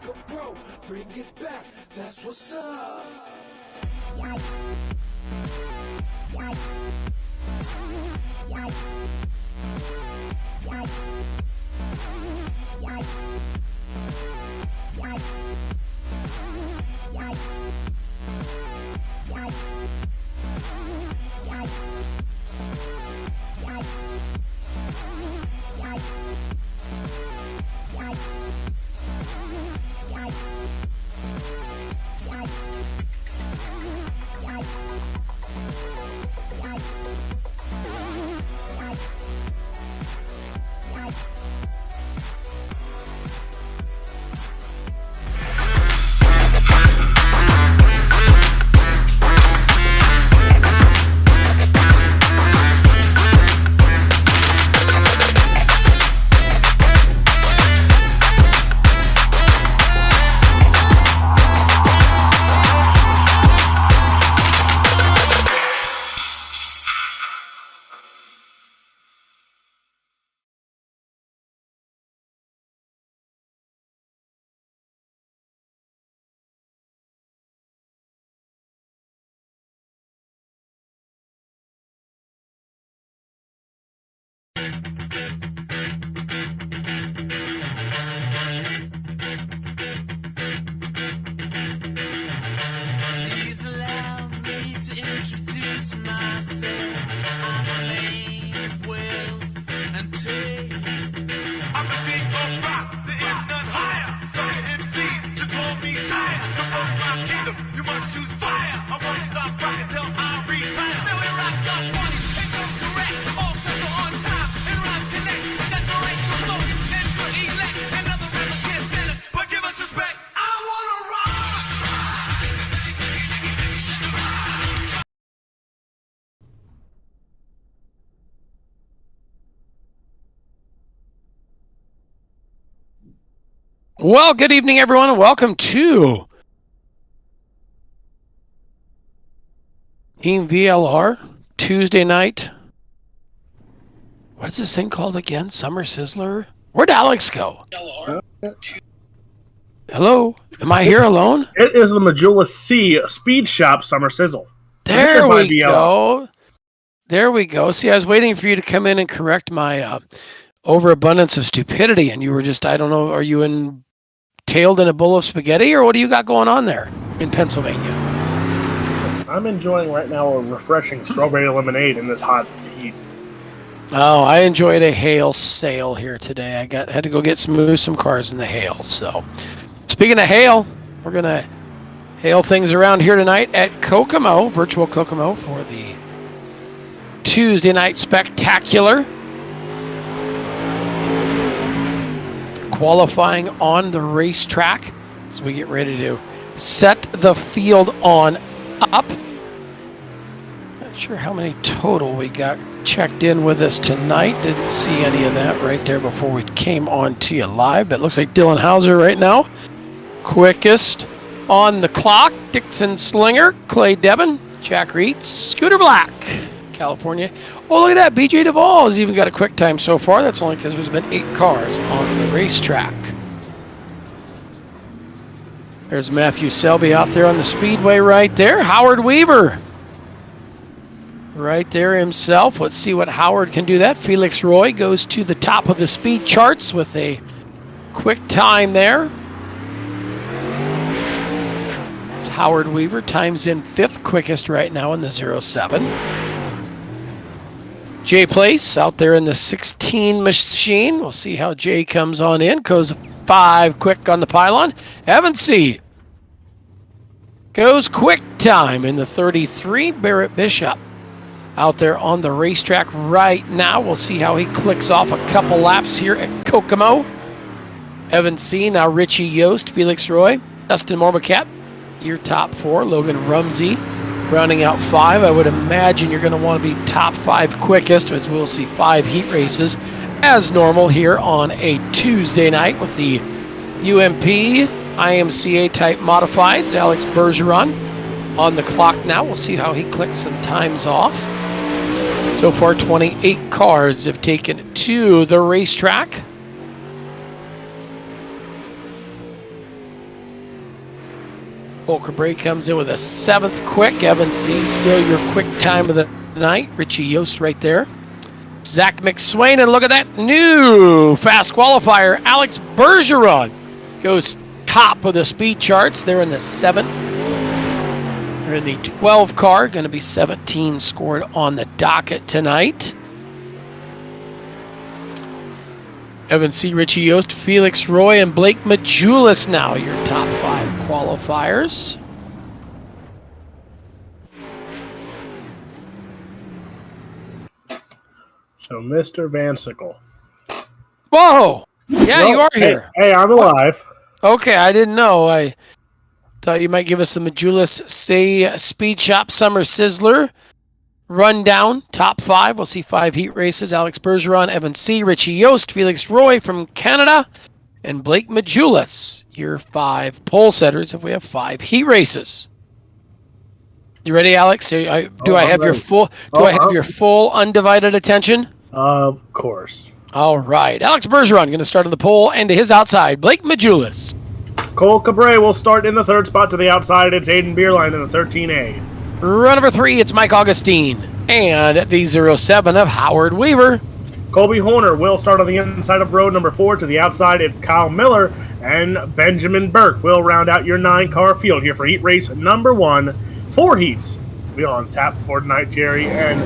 like a pro, bring it back, that's what's up. Please allow me to introduce myself. I'm a man of wealth and taste. I'm a king of rock, there is none higher. Sucker MCs to call me sire. To roll my kingdom, you must choose fire. I won't stop rocking till I retire. Now we rock up parties and go correct. All sets are on time and rhyme connect. That's the right to flow and good elect. And other rappers can't stand us, but give us respect. I wanna rock. Well, good evening, everyone, and welcome to Team VLR Tuesday night. What's this thing called again? Summer Sizzler? Where'd Alex go? Hello? Am I here alone? It is the Matjoulis-Seay Speed Shop Summer Sizzle. There by we VLR. go. There we go. See, I was waiting for you to come in and correct my overabundance of stupidity, and you were just, I don't know, are you entailed in a bowl of spaghetti, or what do you got going on there in Pennsylvania? I'm enjoying right now a refreshing strawberry lemonade in this hot heat. Oh, I enjoyed a hail sail here today. I had to go move some cars in the hail. So, speaking of hail, we're gonna hail things around here tonight at Kokomo, virtual Kokomo, for the Tuesday night spectacular. Qualifying on the racetrack as we get ready to set the field on up. Not sure how many total we got checked in with us tonight. Didn't see any of that right there before we came on to you live. But it looks like Dylan Hauser right now, quickest on the clock. Dixon Slinger, Clay Devon, Jack Reitz, Scooter Black, California. Oh, look at that. BJ Duvall has even got a quick time so far. That's only because there's been 8 cars on the racetrack. There's Matthew Selby out there on the speedway right there. Howard Weaver right there himself. Let's see what Howard can do that. Felix Roy goes to the top of the speed charts with a quick time there. It's Howard Weaver times in 5th quickest right now in the 07. Jay Place out there in the 16 machine. We'll see how Jay comes on in. Goes 5 quick on the pylon. Evansy goes quick time in the 33. Barrett Bishop out there on the racetrack right now. We'll see how he clicks off a couple laps here at Kokomo. Evansy, now Richie Yost, Felix Roy, Dustin Morbicat, your top 4. Logan Rumsey rounding out 5. I would imagine you're going to want to be top 5 quickest, as we'll see 5 heat races as normal here on a Tuesday night with the UMP IMCA type modifieds. Alex Bergeron on the clock now. We'll see how he clicks some times off. So far, 28 cars have taken to the racetrack. Cole Cabre comes in with a 7th quick. Evan C. still your quick time of the night. Richie Yost right there. Zach McSwain, and look at that new fast qualifier. Alex Bergeron goes top of the speed charts. They're in the 7th. They're in the 12 car. Going to be 17 scored on the docket tonight. Evan C., Richie Yost, Felix Roy, and Blake Matjoulis now your top 5 qualifiers. So, Mr. Vansickle. Whoa! Yeah, you are here. Hey, I'm alive. Okay, I didn't know. I thought you might give us the Matjoulis-Seay Speed Shop Summer Sizzler rundown. Top 5. We'll see 5 heat races. Alex Bergeron, Evan C., Richie Yost, Felix Roy from Canada, and Blake Matjoulis, your 5 pole setters if we have 5 heat races. You ready, Alex? Do I have your full undivided attention? Of course. All right. Alex Bergeron going to start on the pole and to his outside. Blake Matjoulis. Cole Cabre will start in the 3rd spot to the outside. It's Aiden Beerline in the 13A. Run number 3, it's Mike Augustine. And the 07 of Howard Weaver. Colby Horner will start on the inside of road number 4 to the outside. It's Kyle Miller, and Benjamin Burke will round out your 9-car field here for heat race number 1. 4 heats. We're on tap for tonight, Jerry, and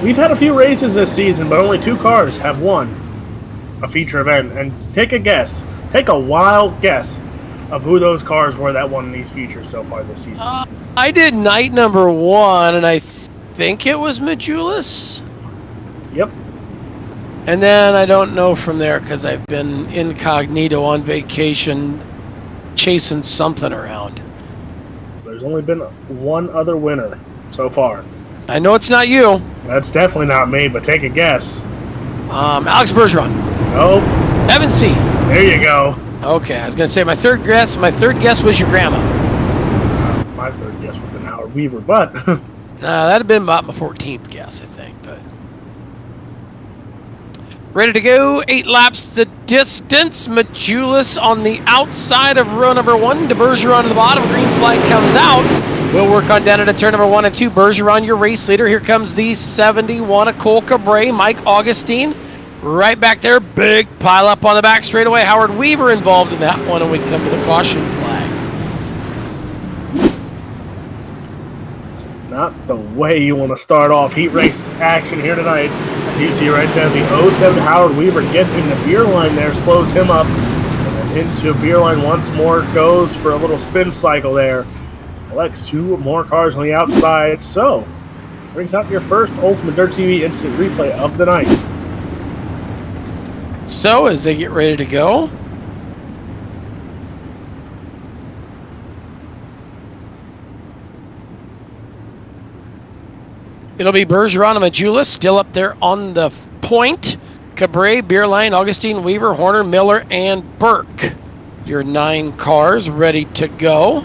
we've had a few races this season, but only 2 cars have won a feature event. And take a guess. Take a wild guess of who those cars were that won these features so far this season. I did night number 1, and I think it was Matjoulis. Yep. And then I don't know from there because I've been incognito on vacation chasing something around. There's only been 1 other winner so far. I know it's not you. That's definitely not me, but take a guess. Alex Bergeron. Oh. Evan C. There you go. Okay, I was going to say my third guess was your grandma. My 3rd guess would have been Howard Weaver, but... that'd have been about my 14th guess, I think. But ready to go. 8 laps the distance. Matjoulis on the outside of row number 1. De Bergeron to the bottom. Green flag comes out. We'll work on down at turn number 1 and 2. Bergeron, your race leader. Here comes the 71 of Cole Cabre. Mike Augustine right back there. Big pile up on the back straightaway. Howard Weaver involved in that one, and we come to the caution flag. Not the way you want to start off heat race action here tonight. You see right there, the 07 Howard Weaver gets into Beerline there, slows him up, and then into Beerline once more, goes for a little spin cycle there. Collects 2 more cars on the outside, so brings out your first Ultimate Dirt TV instant replay of the night. So as they get ready to go, it'll be Bergeron and Matjoulis still up there on the point. Cabre, Beerline, Augustine, Weaver, Horner, Miller, and Burke. Your 9 cars ready to go.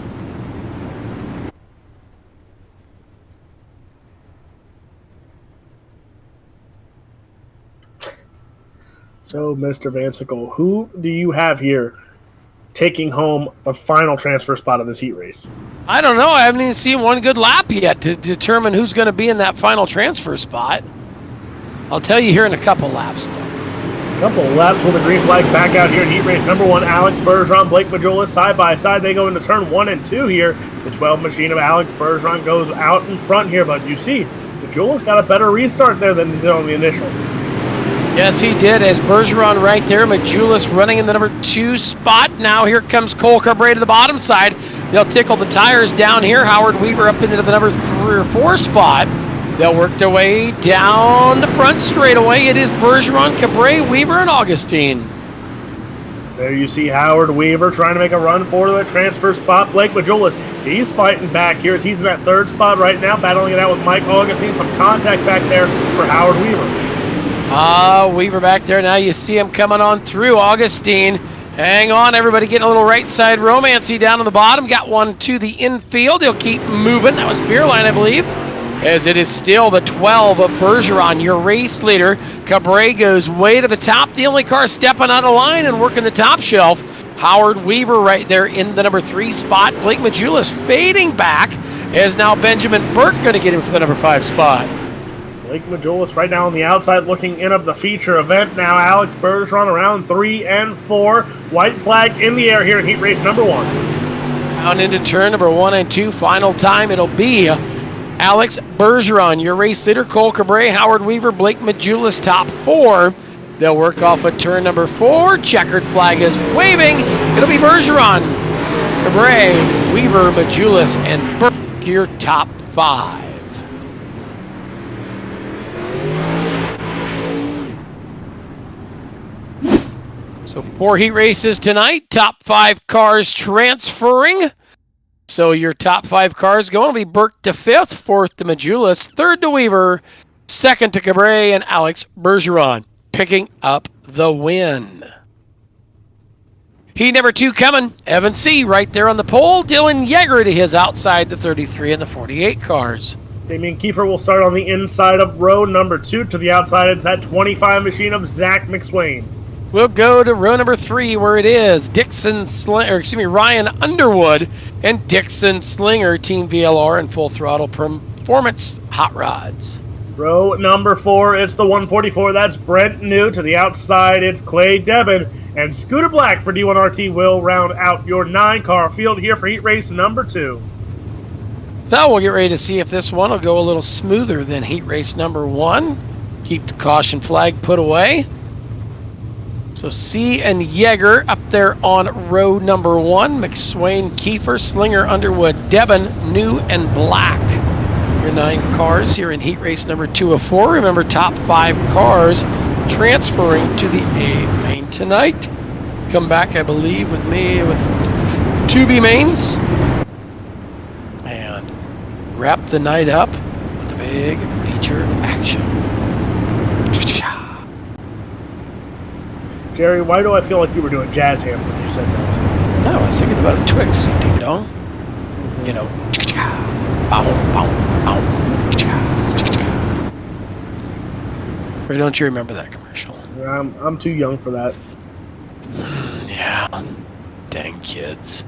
So, Mr. Vansickle, who do you have here taking home the final transfer spot of this heat race? I don't know. I haven't even seen one good lap yet to determine who's going to be in that final transfer spot. I'll tell you here in a couple laps, though. A couple laps with the green flag back out here in heat race number 1. Alex Bergeron, Blake Matjoulis side by side. They go into turn 1 and 2 here. The 12 machine of Alex Bergeron goes out in front here, but you see, Matjoulis got a better restart there than he did on the initial. Yes, he did, as Bergeron right there. Matjoulis running in the number 2 spot. Now here comes Cole Cabre to the bottom side. They'll tickle the tires down here. Howard Weaver up into the number 3 or 4 spot. They'll work their way down the front straightaway. It is Bergeron, Cabre, Weaver, and Augustine. There you see Howard Weaver trying to make a run for the transfer spot. Blake Matjoulis, he's fighting back here as he's in that 3rd spot right now, battling it out with Mike Augustine. Some contact back there for Howard Weaver. Weaver back there. Now you see him coming on through. Augustine, hang on, everybody getting a little right side romancy down on the bottom. Got one to the infield. He'll keep moving. That was Beerline, I believe. As it is still the 12 of Bergeron, your race leader. Cabre goes way to the top. The only car stepping out of line and working the top shelf. Howard Weaver right there in the number 3 spot. Blake Matjoulis fading back as now Benjamin Burke going to get him for the number 5 spot. Blake Matjoulis right now on the outside looking in of the feature event. Now Alex Bergeron around 3 and 4. White flag in the air here in heat race number 1. Down into turn number 1 and 2. Final time it'll be Alex Bergeron, your race leader. Cole Cabre, Howard Weaver, Blake Matjoulis, top 4. They'll work off at turn number 4. Checkered flag is waving. It'll be Bergeron, Cabre, Weaver, Matjoulis, and Burke, your top 5. So 4 heat races tonight. Top 5 cars transferring. So your top 5 cars going to be Burke to 5th, 4th to Matjoulis, 3rd to Weaver, 2nd to Cabre, and Alex Bergeron picking up the win. Heat number 2 coming. Evan C. right there on the pole. Dylan Yeager to his outside, the 33 and the 48 cars. Damian Kiefer will start on the inside of row number 2. To the outside, it's that 25 machine of Zach McSwain. We'll go to row number 3 where it is Ryan Underwood and Dixon Slinger, Team VLR and Full Throttle Performance Hot Rods. Row number 4, it's the 144. That's Brent New. To the outside, it's Clay Debin. And Scooter Black for D1RT will round out your 9-car field here for heat race number 2. So we'll get ready to see if this one will go a little smoother than heat race number 1. Keep the caution flag put away. So C and Yeager up there on row number 1. McSwain, Kiefer, Slinger, Underwood, Debin, New, and Black. Your 9 cars here in heat race number 2 of 4. Remember, top 5 cars transferring to the A main tonight. Come back, I believe, with me with 2B mains. And wrap the night up with the big feature action. Jerry, why do I feel like you were doing jazz hands when you said that? No, I was thinking about a Twix, you ding dong. You know, bow, bow, bow. Or don't you remember that commercial? I'm too young for that. Yeah, dang kids.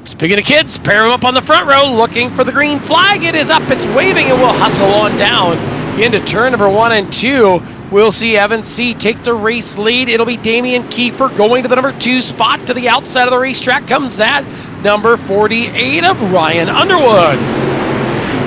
Speaking of kids, pair them up on the front row, looking for the green flag. It is up, it's waving, and we'll hustle on down into turn number 1 and 2. We'll see Evan C. take the race lead. It'll be Damian Kiefer going to the number 2 spot. To the outside of the racetrack comes that number 48 of Ryan Underwood.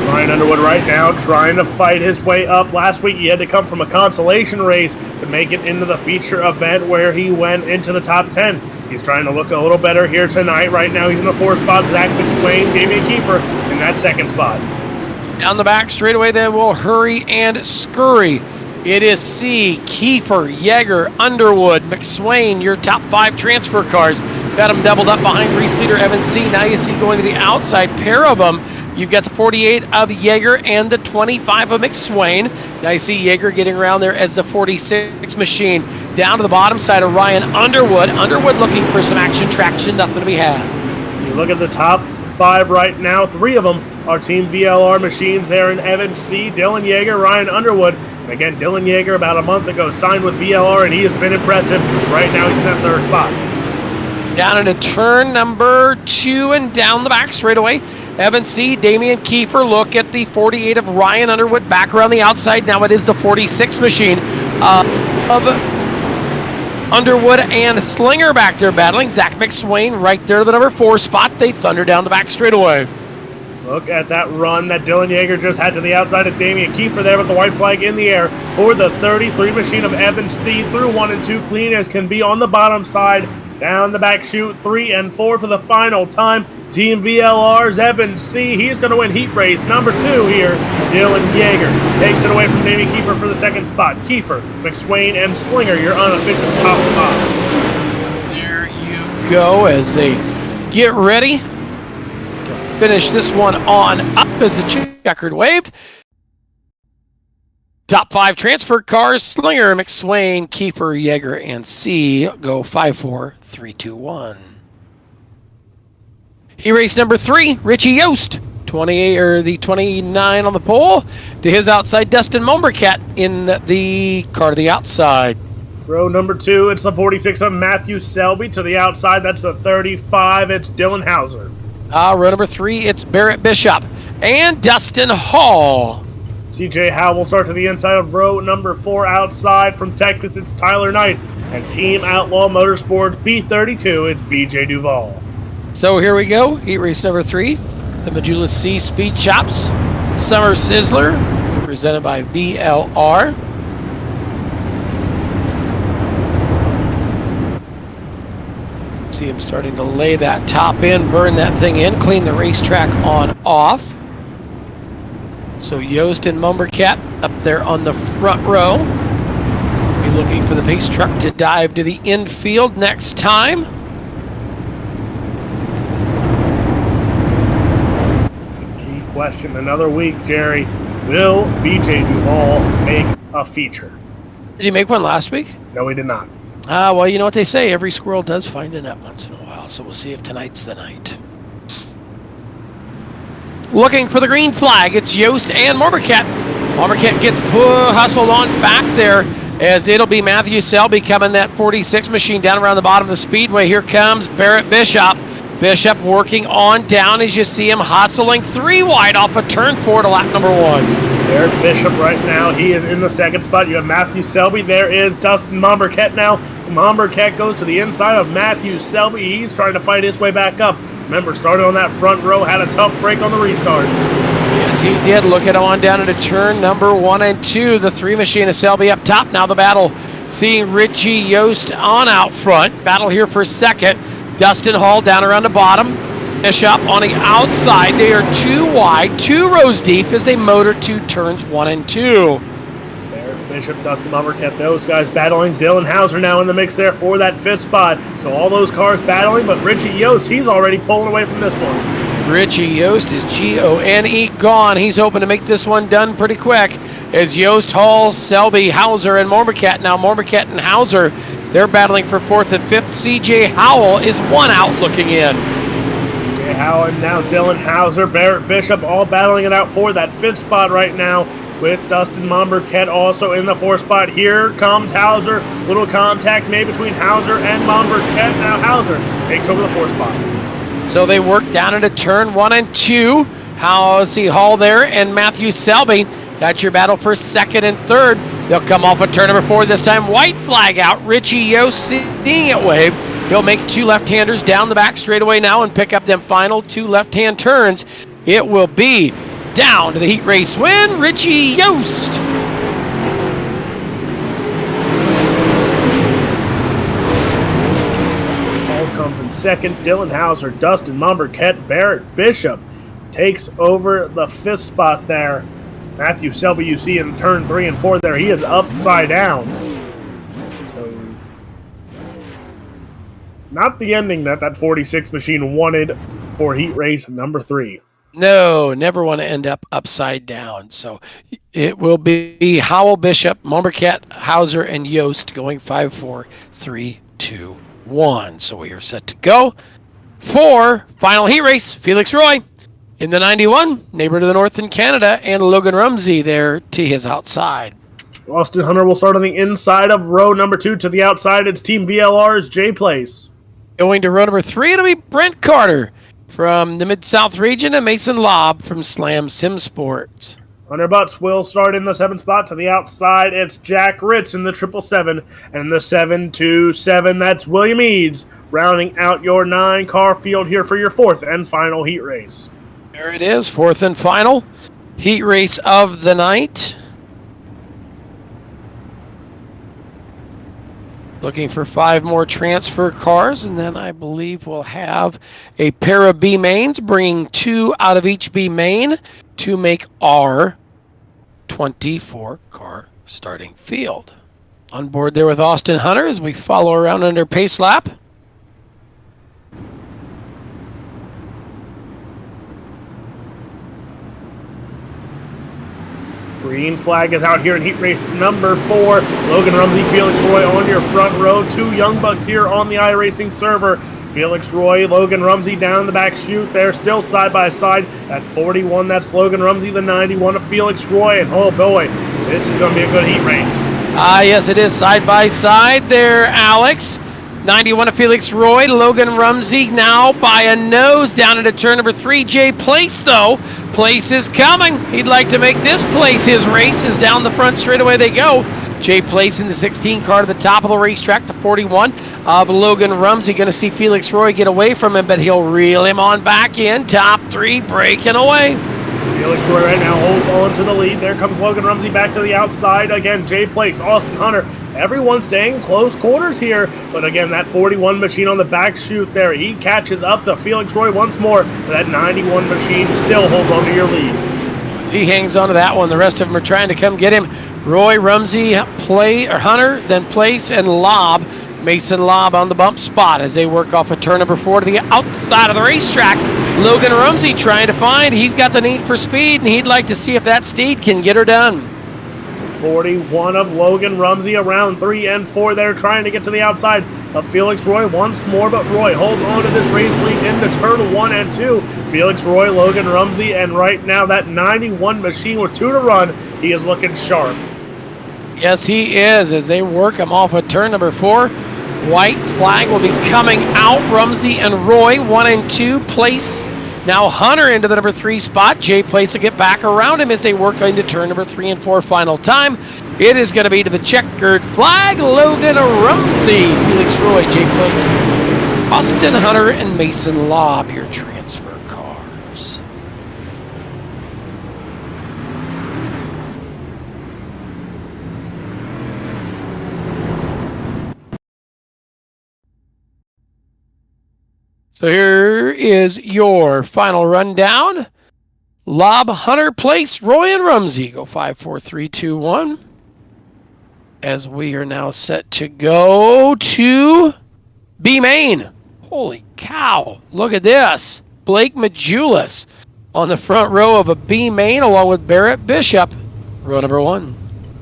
Ryan Underwood right now trying to fight his way up. Last week he had to come from a consolation race to make it into the feature event where he went into the top 10. He's trying to look a little better here tonight. Right now he's in the 4th spot. Zach McSwain, Damian Kiefer in that 2nd spot. Down the back straightaway they will hurry and scurry. It is C, Kiefer, Yeager, Underwood, McSwain, your top 5 transfer cars. Got them doubled up behind race leader Evan C. Now you see going to the outside pair of them. You've got the 48 of Yeager and the 25 of McSwain. Now you see Yeager getting around there as the 46 machine. Down to the bottom side of Ryan Underwood. Underwood looking for some action traction, nothing to be had. You look at the top 5 right now. 3 of them are Team VLR machines there in Evan C., Dylan Yeager, Ryan Underwood. And again, Dylan Yeager about a month ago signed with VLR, and he has been impressive. Right now he's in that 3rd spot. Down into turn number 2 and down the back straightaway. Evan C., Damian Kiefer, look at the 48 of Ryan Underwood back around the outside. Now it is the 46 machine of Underwood and Slinger back there battling. Zach McSwain right there to the number 4 spot. They thunder down the back straightaway. Look at that run that Dylan Yeager just had to the outside of Damian Kiefer there with the white flag in the air for the 33 machine of Evan C. Through 1 and 2 clean as can be on the bottom side. Down the back chute, 3 and 4 for the final time. Team VLR's Evan C. He's going to win heat race number 2 here. Dylan Yeager takes it away from Damian Kiefer for the 2nd spot. Kiefer, McSwain, and Slinger, your unofficial top 5. There you go as they get ready to finish this one on up as the checkered waved. Top 5 transfer cars, Slinger, McSwain, Kiefer, Yeager, and C go 5, 4, 3, 2, 1. Heat race number 3, Richie Yost, 28 or the 29 on the pole. To his outside, Dustin Mombercat in the car to the outside. Row number 2, it's the 46 of Matjoulis-Seay. To the outside, that's the 35. It's Dylan Hauser. Row number 3, it's Barrett Bishop and Dustin Hall. CJ Howe will start to the inside of row number 4. Outside from Texas, it's Tyler Knight. And Team Outlaw Motorsports B32, it's BJ Duval. So here we go. Heat race number 3, the Matjoulis-Seay Speed Chops Summer Sizzler, presented by VLR. See him starting to lay that top in, burn that thing in, clean the racetrack on off. So Yost and Mumbercat up there on the front row. Be looking for the pace truck to dive to the infield next time. Key question, another week, Jerry. Will BJ Duval make a feature? Did he make one last week? No, he did not. Well, you know what they say, every squirrel does find a nut once in a while, so we'll see if tonight's the night. Looking for the green flag, it's Yost and Mumbercat. Mumbercat gets hustled on back there as it'll be Matjoulis-Seay becoming that 46 machine down around the bottom of the speedway. Here comes Barrett Bishop. Bishop working on down as you see him hustling 3 wide off a turn 4 to lap number 1. Barrett Bishop right now, he is in the second spot. You have Matjoulis-Seay. There is Dustin Mumbercat now. Mumbercat goes to the inside of Matjoulis-Seay. He's trying to fight his way back up. Remember, started on that front row, had a tough break on the restart. Yes, he did. Look at him on down into turn number 1 and 2. The 3 machine of Selby up top. Now the battle, seeing Richie Yost on out front. Battle here for second. Dustin Hall down around the bottom. Bishop on the outside. They are 2 wide, 2 rows deep as they motor 2 turns 1 and 2. Bishop, Dustin Mumbercat, those guys battling. Dylan Hauser now in the mix there for that 5th spot. So all those cars battling, but Richie Yost, he's already pulling away from this one. Richie Yost is G-O-N-E gone. He's hoping to make this one done pretty quick. As Yost, Hall, Selby, Hauser, and Mumbercat. Now Mumbercat and Hauser, they're battling for 4th and 5th. CJ Howell is 1 out looking in. CJ Howell and now Dylan Hauser, Barrett Bishop all battling it out for that 5th spot right now, with Dustin Mumbercat also in the 4th spot. Here comes Hauser. Little contact made between Hauser and Mumbercat. Now Hauser takes over the 4th spot. So they work down into turn 1 and 2. Hall there and Matjoulis-Seay. That's your battle for 2nd and 3rd. They'll come off of turn number 4 this time. White flag out. Richie Yost seeing it wave. He'll make 2 left-handers down the back straightaway now and pick up them final 2 left-hand turns. It will be down to the heat race win, Richie Yost. Hall comes in 2nd. Dylan Hauser, Dustin Mumbercat, Barrett Bishop takes over the 5th spot there. Matjoulis-Seay, you see in turn 3 and 4 there, he is upside down. So, not the ending that 46 machine wanted for heat race number 3. No, never want to end up upside down. So it will be Howell, Bishop, Mumbercat, Hauser, and Yost going 5, 4, 3, 2, 1. So we are set to go for final heat race. Felix Roy in the 91, neighbor to the north in Canada, and Logan Rumsey there to his outside. Austin Hunter will start on the inside of row number 2. To the outside, it's Team VLR's Jay Place. Going to row number 3, it'll be Brent Carter from the Mid-South region and Mason Lobb from Slam Sim Sports. Hunter Butts will start in the 7th spot. To the outside, it's Jack Ritz in the 777. And the 727, that's William Eads, rounding out your 9-car field here for your 4th and final heat race. There it is, 4th and final heat race of the night. Looking for 5 more transfer cars, and then I believe we'll have a pair of B mains, bringing 2 out of each B main to make our 24-car starting field. On board there with Austin Hunter as we follow around under pace lap. Green flag is out here in heat race number 4. Logan Rumsey, Felix Roy on your front row. 2 young bucks here on the iRacing server. Felix Roy, Logan Rumsey down the back chute. They're still side by side. At 41, that's Logan Rumsey. The 91 of Felix Roy. And oh boy, this is going to be a good heat race. Yes, it is side by side there, Alex. 91 of Felix Roy. Logan Rumsey now by a nose down into turn number 3. Jay Place, though. Place is coming. He'd like to make this Place his race as down the front straightaway they go. Jay Place in the 16 car to the top of the racetrack, the 41 of Logan Rumsey. Going to see Felix Roy get away from him, but he'll reel him on back in. Top 3 breaking away. Felix Roy right now holds on to the lead. There comes Logan Rumsey back to the outside. Again, Jay Place, Austin Hunter, everyone staying close quarters here. But again, that 41 machine on the back chute there, he catches up to Felix Roy once more. That 91 machine still holds on to your lead. As he hangs on to that one, the rest of them are trying to come get him. Roy, Rumsey, Hunter, then Place, and Lobb. Mason Lobb on the bump spot as they work off of turn number 4 to the outside of the racetrack. Logan Rumsey trying to find. He's got the need for speed, and he'd like to see if that steed can get her done. 41 of Logan Rumsey around 3 and 4 there, trying to get to the outside of Felix Roy once more, but Roy holds on to this race lead into turn 1 and 2. Felix Roy, Logan Rumsey, and right now that 91 machine with 2 to run, he is looking sharp. Yes, he is, as they work him off of turn number 4. White flag will be coming out. Rumsey and Roy, 1 and 2. Place now Hunter into the number 3 spot. Jay Place will get back around him as they work into turn number 3 and 4 final time. It is going to be to the checkered flag. Logan Rumsey, Felix Roy, Jay Place, Austin Hunter, and Mason Lobb, your transfer cars. So here is your final rundown. Lobb, Hunter, Place, Roy, and Rumsey go 5, 4, 3, 2, 1. As we are now set to go to B main. Holy cow, look at this. Blake Matjoulis on the front row of a B main along with Barrett Bishop. Row number 1.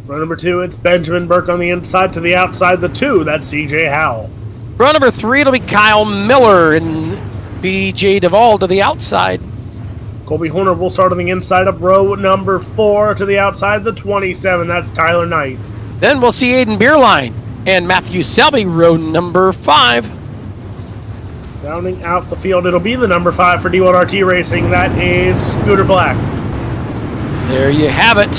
Row number 2, it's Benjamin Burke on the inside to the outside. The 2, that's CJ Howell. Row number 3, it'll be Kyle Miller and BJ Duvall to the outside. Colby Horner will start on the inside of row number 4 to the outside, the 27. That's Tyler Knight. Then we'll see Aiden Beerline and Matthew Selby, row number 5. Rounding out the field, it'll be the number 5 for D1RT Racing. That is Scooter Black. There you have it.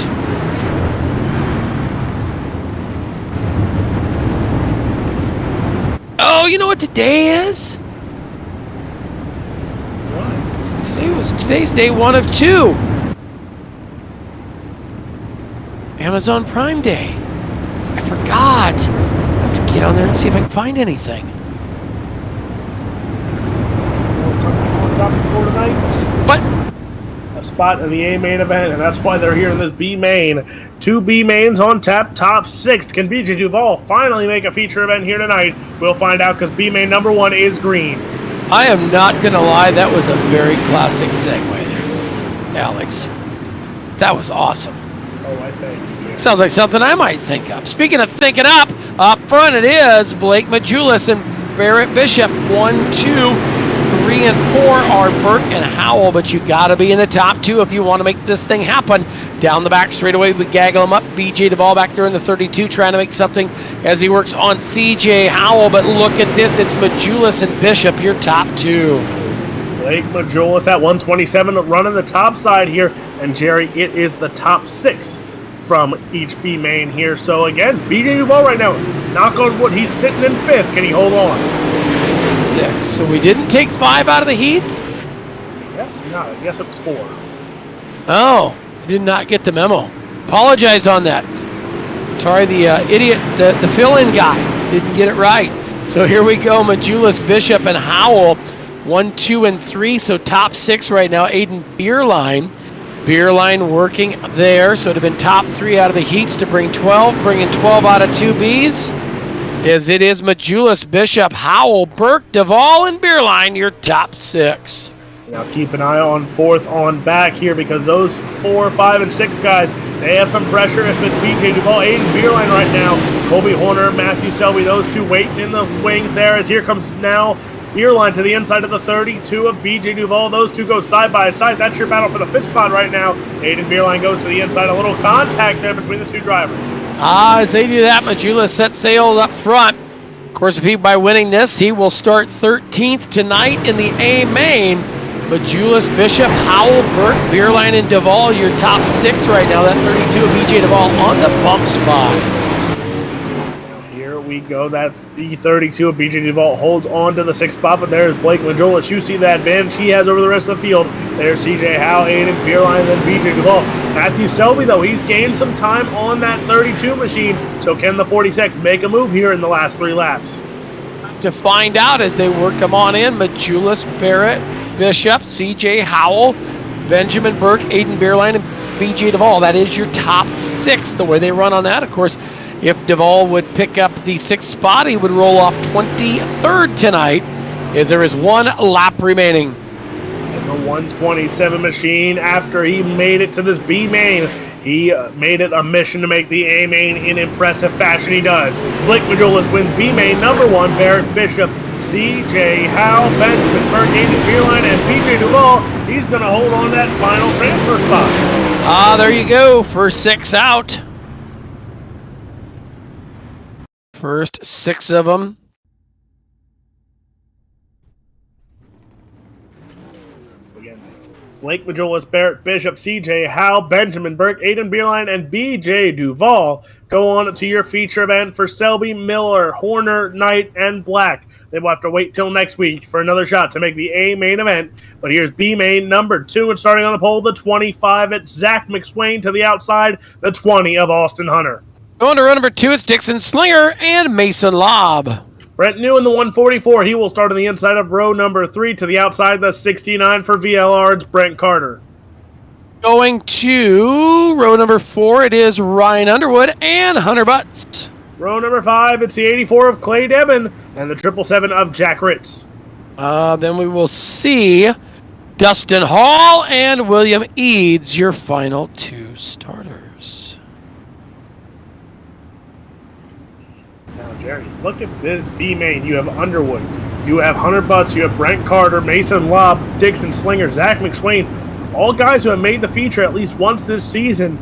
Oh, you know what today is? What? Today's day 1 of 2. Amazon Prime Day. I forgot. I have to get on there and see if I can find anything. What's up for tonight? What? A spot in the A main event, and that's why they're here in this B main. 2 B mains on tap, top 6. Can BJ Duvall finally make a feature event here tonight? We'll find out, because B main number 1 is green. I am not going to lie, that was a very classic segue there, Alex. That was awesome. Oh, I think. Sounds like something I might think up. Speaking of thinking up front it is Blake Matjoulis and Barrett Bishop. 1, 2, 3, and 4 are Burke and Howell, but you got to be in the top 2 if you want to make this thing happen. Down the back straightaway, we gaggle him up. BJ Duvall back there in the 32 trying to make something as he works on CJ Howell, but look at this. It's Matjoulis and Bishop, your top 2. Blake Matjoulis at 127 running the top side here, and Jerry, it is the top 6 from each B main here. So again, BJ Duvall right now, knock on wood, he's sitting in 5th. Can he hold on? Yeah, so we didn't take 5 out of the heats? I guess not. I guess it was 4. Oh, I did not get the memo. Apologize on that. Sorry, the idiot, the fill-in guy didn't get it right. So here we go, Matjoulis, Bishop, and Howell. 1, 2, and 3, so top 6 right now. Aiden Beerline. Beerline working there, so it would have been top 3 out of the heats to bring 12, bringing 12 out of 2 Bs. As it is Matjoulis, Bishop, Howell, Burke, Duvall, and Beerline, your top 6. Now keep an eye on 4th on back here, because those 4, 5, and 6 guys, they have some pressure. If it's BJ Duvall, Aiden Beerline right now, Colby Horner, Matthew Selby, those 2 waiting in the wings there. As here comes now Beerline to the inside of the 32 of BJ Duvall. Those 2 go side by side. That's your battle for the 5th spot right now. Aiden Beerline goes to the inside. A little contact there between the 2 drivers. As they do that, Matjoulis set sail up front. Of course, by winning this, he will start 13th tonight in the A main. Matjoulis, Bishop, Howell, Burke, Beerline, and Duvall, your top 6 right now. That 32 of BJ Duvall on the bump spot. Here we go. That E32 of BJ Duvall holds on to the 6th spot, but there's Blake Matjoulis. You see that advantage he has over the rest of the field. There's CJ Howe, Aiden, Beerline, then BJ Duvall. Matthew Selby, though, he's gained some time on that 32 machine. So can the 46 make a move here in the last 3 laps? To find out as they work them on in, Matjoulis, Barrett, Bishop, CJ Howell, Benjamin Burke, Aiden Beerline, and BJ Duvall. That is your top 6, the way they run on that. Of course, if Duvall would pick up the 6th spot, he would roll off 23rd tonight, as there is 1 lap remaining. In the 127 machine, after he made it to this B main, he made it a mission to make the A main in impressive fashion. He does. Blake Matjoulis wins B main, number 1, Barrett Bishop, CJ Howe, Benjamin Burke, Aiden Beerline, and BJ Duvall. He's going to hold on to that final transfer spot. There you go. First 6 out. First 6 of them. So again, Blake Matjoulis, Barrett Bishop, CJ Howe, Benjamin Burke, Aiden Beerline, and BJ Duvall go on to your feature event for Selby, Miller, Horner, Knight, and Black. They will have to wait till next week for another shot to make the A main event. But here's B main number 2, and starting on the pole, the 25, it's Zach McSwain to the outside, the 20 of Austin Hunter. Going to row number 2, it's Dixon Slinger and Mason Lobb. Brent New in the 144, he will start on the inside of row number 3 to the outside, the 69 for VLR, it's Brent Carter. Going to row number 4, it is Ryan Underwood and Hunter Butts. Row number 5, it's the 84 of Clay Debin and the 777 of Jack Ritz. Then we will see Dustin Hall and William Eads, your final 2 starters. Now, Jerry, look at this B main. You have Underwood, you have Hunter Butts, you have Brent Carter, Mason Lobb, Dixon Slinger, Zach McSwain, all guys who have made the feature at least once this season.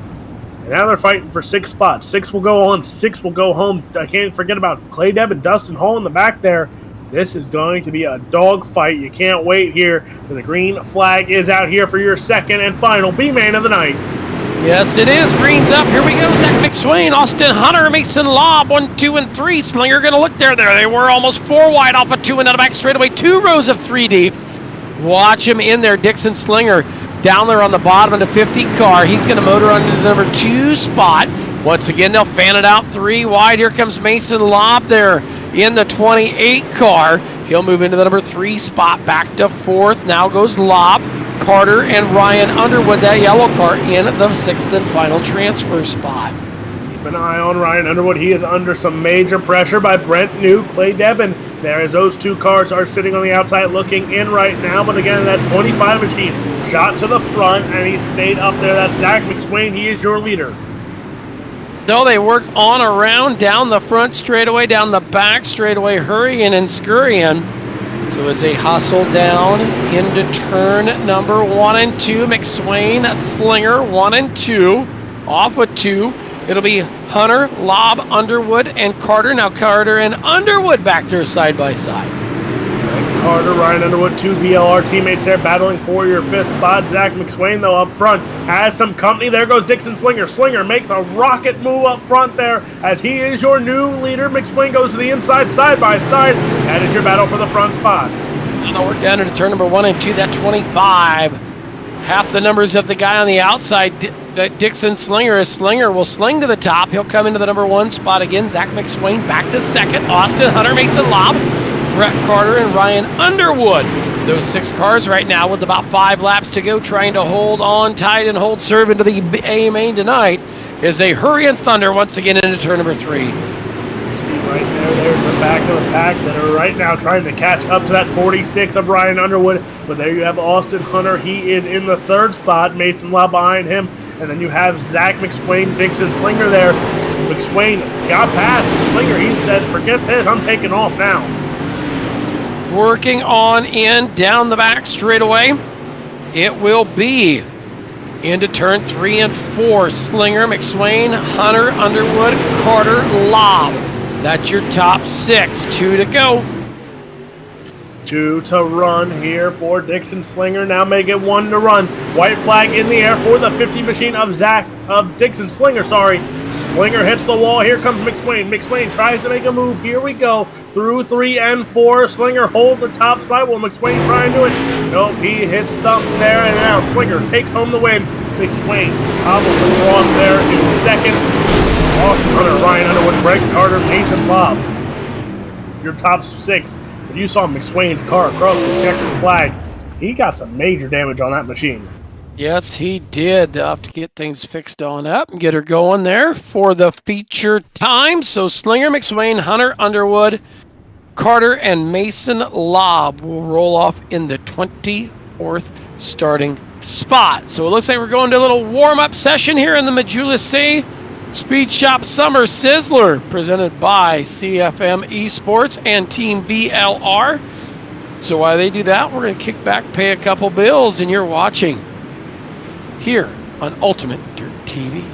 And now they're fighting for 6 spots. 6 will go on, 6 will go home. I can't forget about Clay Deb and Dustin Hall in the back there. This is going to be a dog fight. You can't wait here. The green flag is out here for your second and final B-main of the night. Yes, it is. Green's up. Here we go. Zach McSwain, Austin Hunter, Mason Lobb, 1, 2, and 3. Slinger going to look there. They were almost 4 wide off of 2 and out of back straightaway. 2 rows of 3 deep. Watch him in there. Dixon Slinger down there on the bottom of the 50 car. He's going to motor on to the number 2 spot. Once again, they'll fan it out 3 wide. Here comes Mason Lobb there in the 28 car. He'll move into the number 3 spot, back to 4th. Now goes Lobb, Carter, and Ryan Underwood, that yellow car, in the 6th and final transfer spot. Keep an eye on Ryan Underwood. He is under some major pressure by Brent New, Clay Debin. There as those 2 cars are sitting on the outside looking in right now. But again, that 25 machine shot to the front, and he stayed up there. That's Zach McSwain. He is your leader. So they work on around, down the front straightaway, down the back straightaway, hurrying and scurrying. So as they hustle down into turn number 1 and 2, McSwain, Slinger, 1 and 2, off with 2. It'll be Hunter, Lobb, Underwood, and Carter. Now Carter and Underwood back there side by side. Carter, Ryan Underwood, 2 VLR teammates there battling for your 5th spot. Zach McSwain, though, up front has some company. There goes Dixon Slinger. Slinger makes a rocket move up front there as he is your new leader. McSwain goes to the inside, side by side. That is your battle for the front spot. And they'll work down into turn number 1 and 2, that 25. Half the numbers of the guy on the outside, Dixon Slinger. Slinger will sling to the top. He'll come into the number 1 spot again. Zach McSwain back to 2nd. Austin Hunter, Mason Lobb, Brett Carter, and Ryan Underwood. Those 6 cars right now with about 5 laps to go, trying to hold on tight and hold serve into the A main tonight as they hurry and thunder once again into turn number 3. You see right there's the back of the pack that are right now trying to catch up to that 46 of Ryan Underwood. But there you have Austin Hunter. He is in the 3rd spot. Mason Lobb behind him. And then you have Zach McSwain, Dixon Slinger there. McSwain got past Slinger. He said, forget this, I'm taking off now. Working on in down the back straightaway, it will be Into turn 3 and 4. Slinger, McSwain, Hunter, Underwood, Carter, Lobb. That's your top 6. 2 to go. 2 to run here for Dixon Slinger. Now make it 1 to run. White flag in the air for the 50 machine of Dixon Slinger, sorry. Slinger hits the wall. Here comes McSwain. McSwain tries to make a move. Here we go. Through 3 and 4. Slinger holds the top side. Will McSwain try and do it? Nope, he hits thump there, and now Slinger takes home the win. McSwain hobbles across there in second. Austin Hunter, Ryan Underwood, Greg Carter, Nathan Lobb. Your top 6. If you saw McSwain's car across the checkered flag, he got some major damage on that machine. Yes, he did. They'll have to get things fixed on up and get her going there for the feature time. So Slinger, McSwain, Hunter, Underwood, Carter, and Mason Lobb will roll off in the 24th starting spot. So it looks like we're going to a little warm-up session here in the Matjoulis-Seay Speed Shop Summer Sizzler, presented by CFM Esports and Team VLR. So while they do that, we're going to kick back, pay a couple bills, and you're watching here on Ultimate Dirt TV.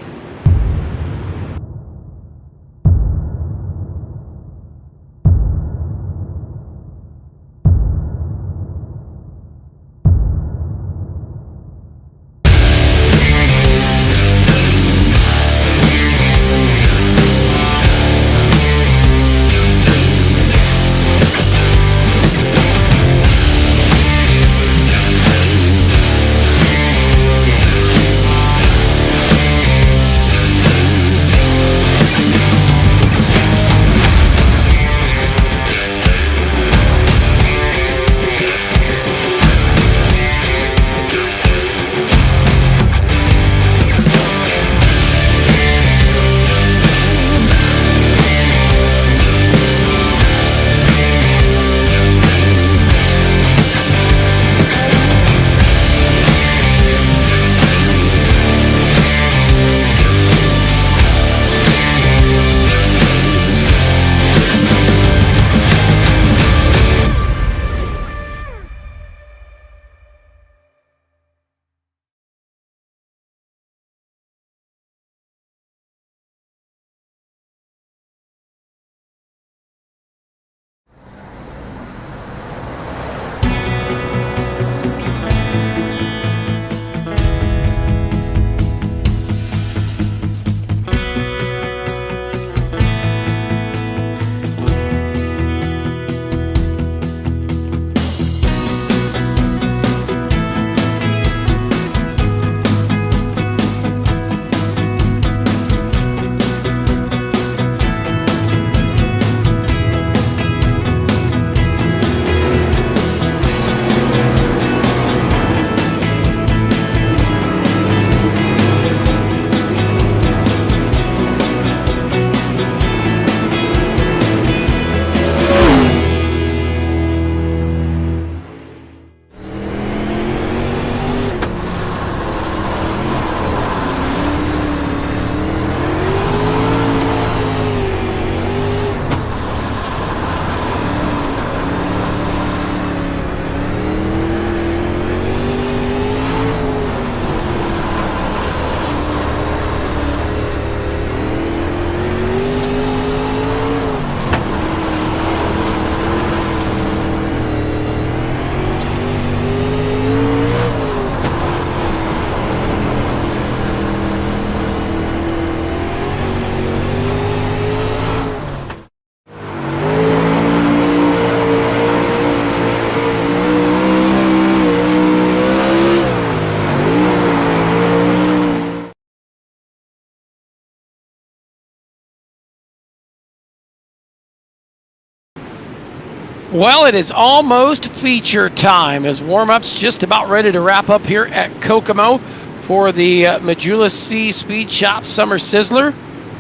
Well, it is almost feature time as warm-up's just about ready to wrap up here at Kokomo for the Matjoulis-Seay Speed Shop Summer Sizzler.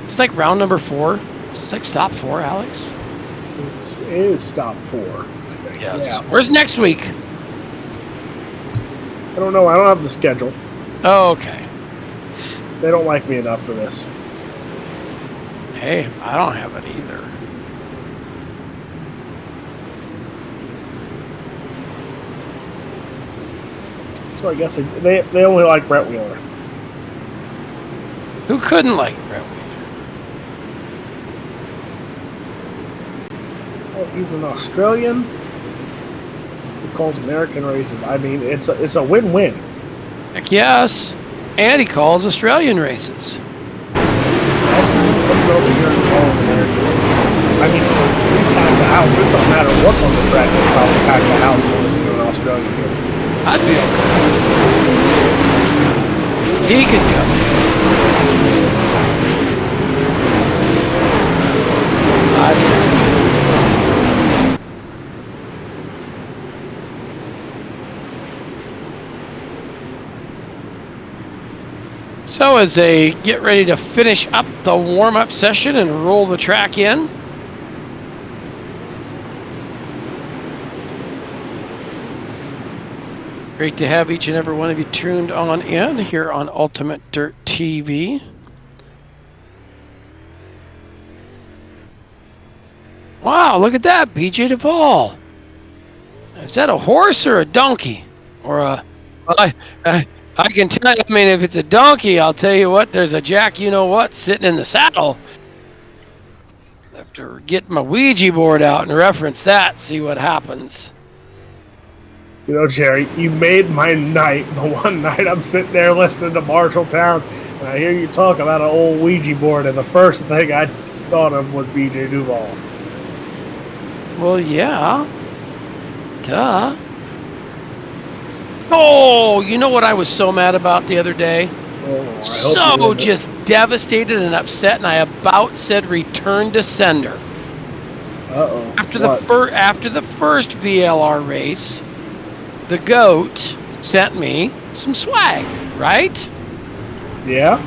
It's like round number 4. It's like stop 4, Alex. This is stop 4, I think. Yes. Yeah. Where's next week? I don't know. I don't have the schedule. Oh, okay. They don't like me enough for this. Hey, I don't have it either. So I guess they only like Brett Wheeler. Who couldn't like Brett Weaver? Well, he's an Australian who calls American races. I mean, it's a win-win. Heck yes. And he calls Australian races. Comes over here and calls American races. I mean, we pack the house. It don't matter what's on the track. We'll probably pack the house to listen to an Australian game. I'd be okay. He can come. So as they get ready to finish up the warm-up session and roll the track in, great to have each and every one of you tuned on in here on Ultimate Dirt TV. Wow, look at that, BJ Duvall. Is that a horse or a donkey? Or a... I can tell you, I mean, if it's a donkey, I'll tell you what, there's a jack-you-know-what sitting in the saddle. I have to get my Ouija board out and reference that, see what happens. You know, Jerry, you made my night. The one night I'm sitting there listening to Marshalltown, and I hear you talk about an old Ouija board, and the first thing I thought of was BJ Duvall. Well, yeah. Duh. Oh, you know what I was so mad about the other day? Oh, So just devastated and upset, and I about said return to sender. Uh-oh. After the first VLR race, the GOAT sent me some swag, right? Yeah?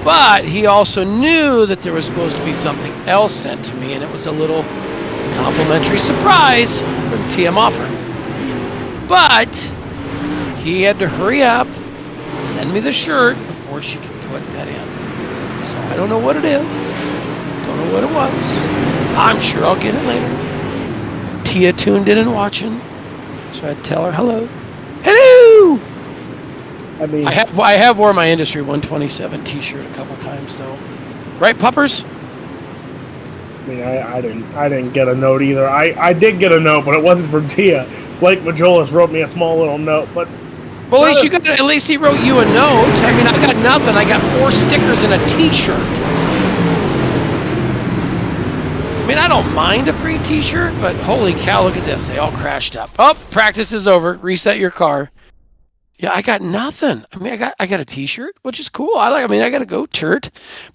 But he also knew that there was supposed to be something else sent to me, and it was a little complimentary surprise from TM Offer. But he had to hurry up, send me the shirt before she could put that in. So I don't know what it is. Don't know what it was. I'm sure I'll get it later. Tia tuned in and watching, so I'd tell her hello. Hello! I mean, I have worn my Industry 127 t-shirt a couple times though. Right, puppers? I mean, I didn't get a note either. I did get a note, but it wasn't from Tia. Blake Matjoulis wrote me a small little note, but Well, at least he wrote you a note. I mean, I got nothing. I got 4 stickers and a t-shirt. I mean, I don't mind a free t-shirt, but holy cow, look at this. They all crashed up. Oh, practice is over. Reset your car. Yeah, I got nothing. I mean, I got a t-shirt, which is cool. I got a GOAT shirt.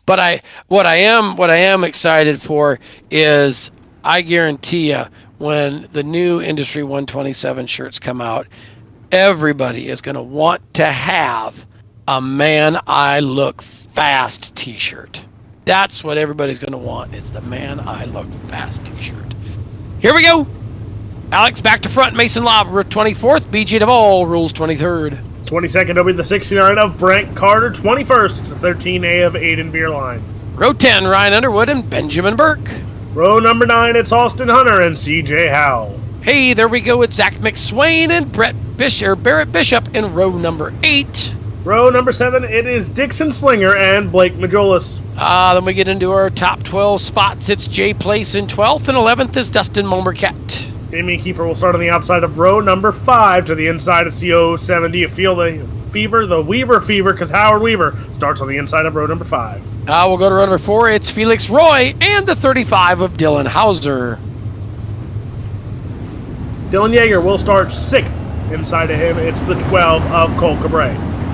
But what I am excited for is I guarantee you when the new Industry 127 shirts come out, everybody is going to want to have a Man I Look Fast t-shirt. That's what everybody's going to want, is the Man I Look Fast t-shirt. Here we go. Alex back to front. Mason Lobb, 24th. BJ Duvall rules 23rd. 22nd will be the 69 of Brent Carter. 21st, it's the 13A of Aiden Beerline. Row 10, Ryan Underwood and Benjamin Burke. Row number 9, it's Austin Hunter and CJ Howell. Hey, there we go. It's Zach McSwain and Barrett Bishop in row number 8. Row number 7, it is Dixon Slinger and Blake Matjoulis. Then we get into our top 12 spots. It's Jay Place in 12th, and 11th is Dustin Momercat. Jamie Kiefer will start on the outside of row number 5 to the inside of CO70. You feel the fever, the Weaver fever, because Howard Weaver starts on the inside of row number 5. We'll go to row number 4. It's Felix Roy and the 35 of Dylan Hauser. Dylan Yeager will start 6th. Inside of him, it's the 12 of Cole Cabray.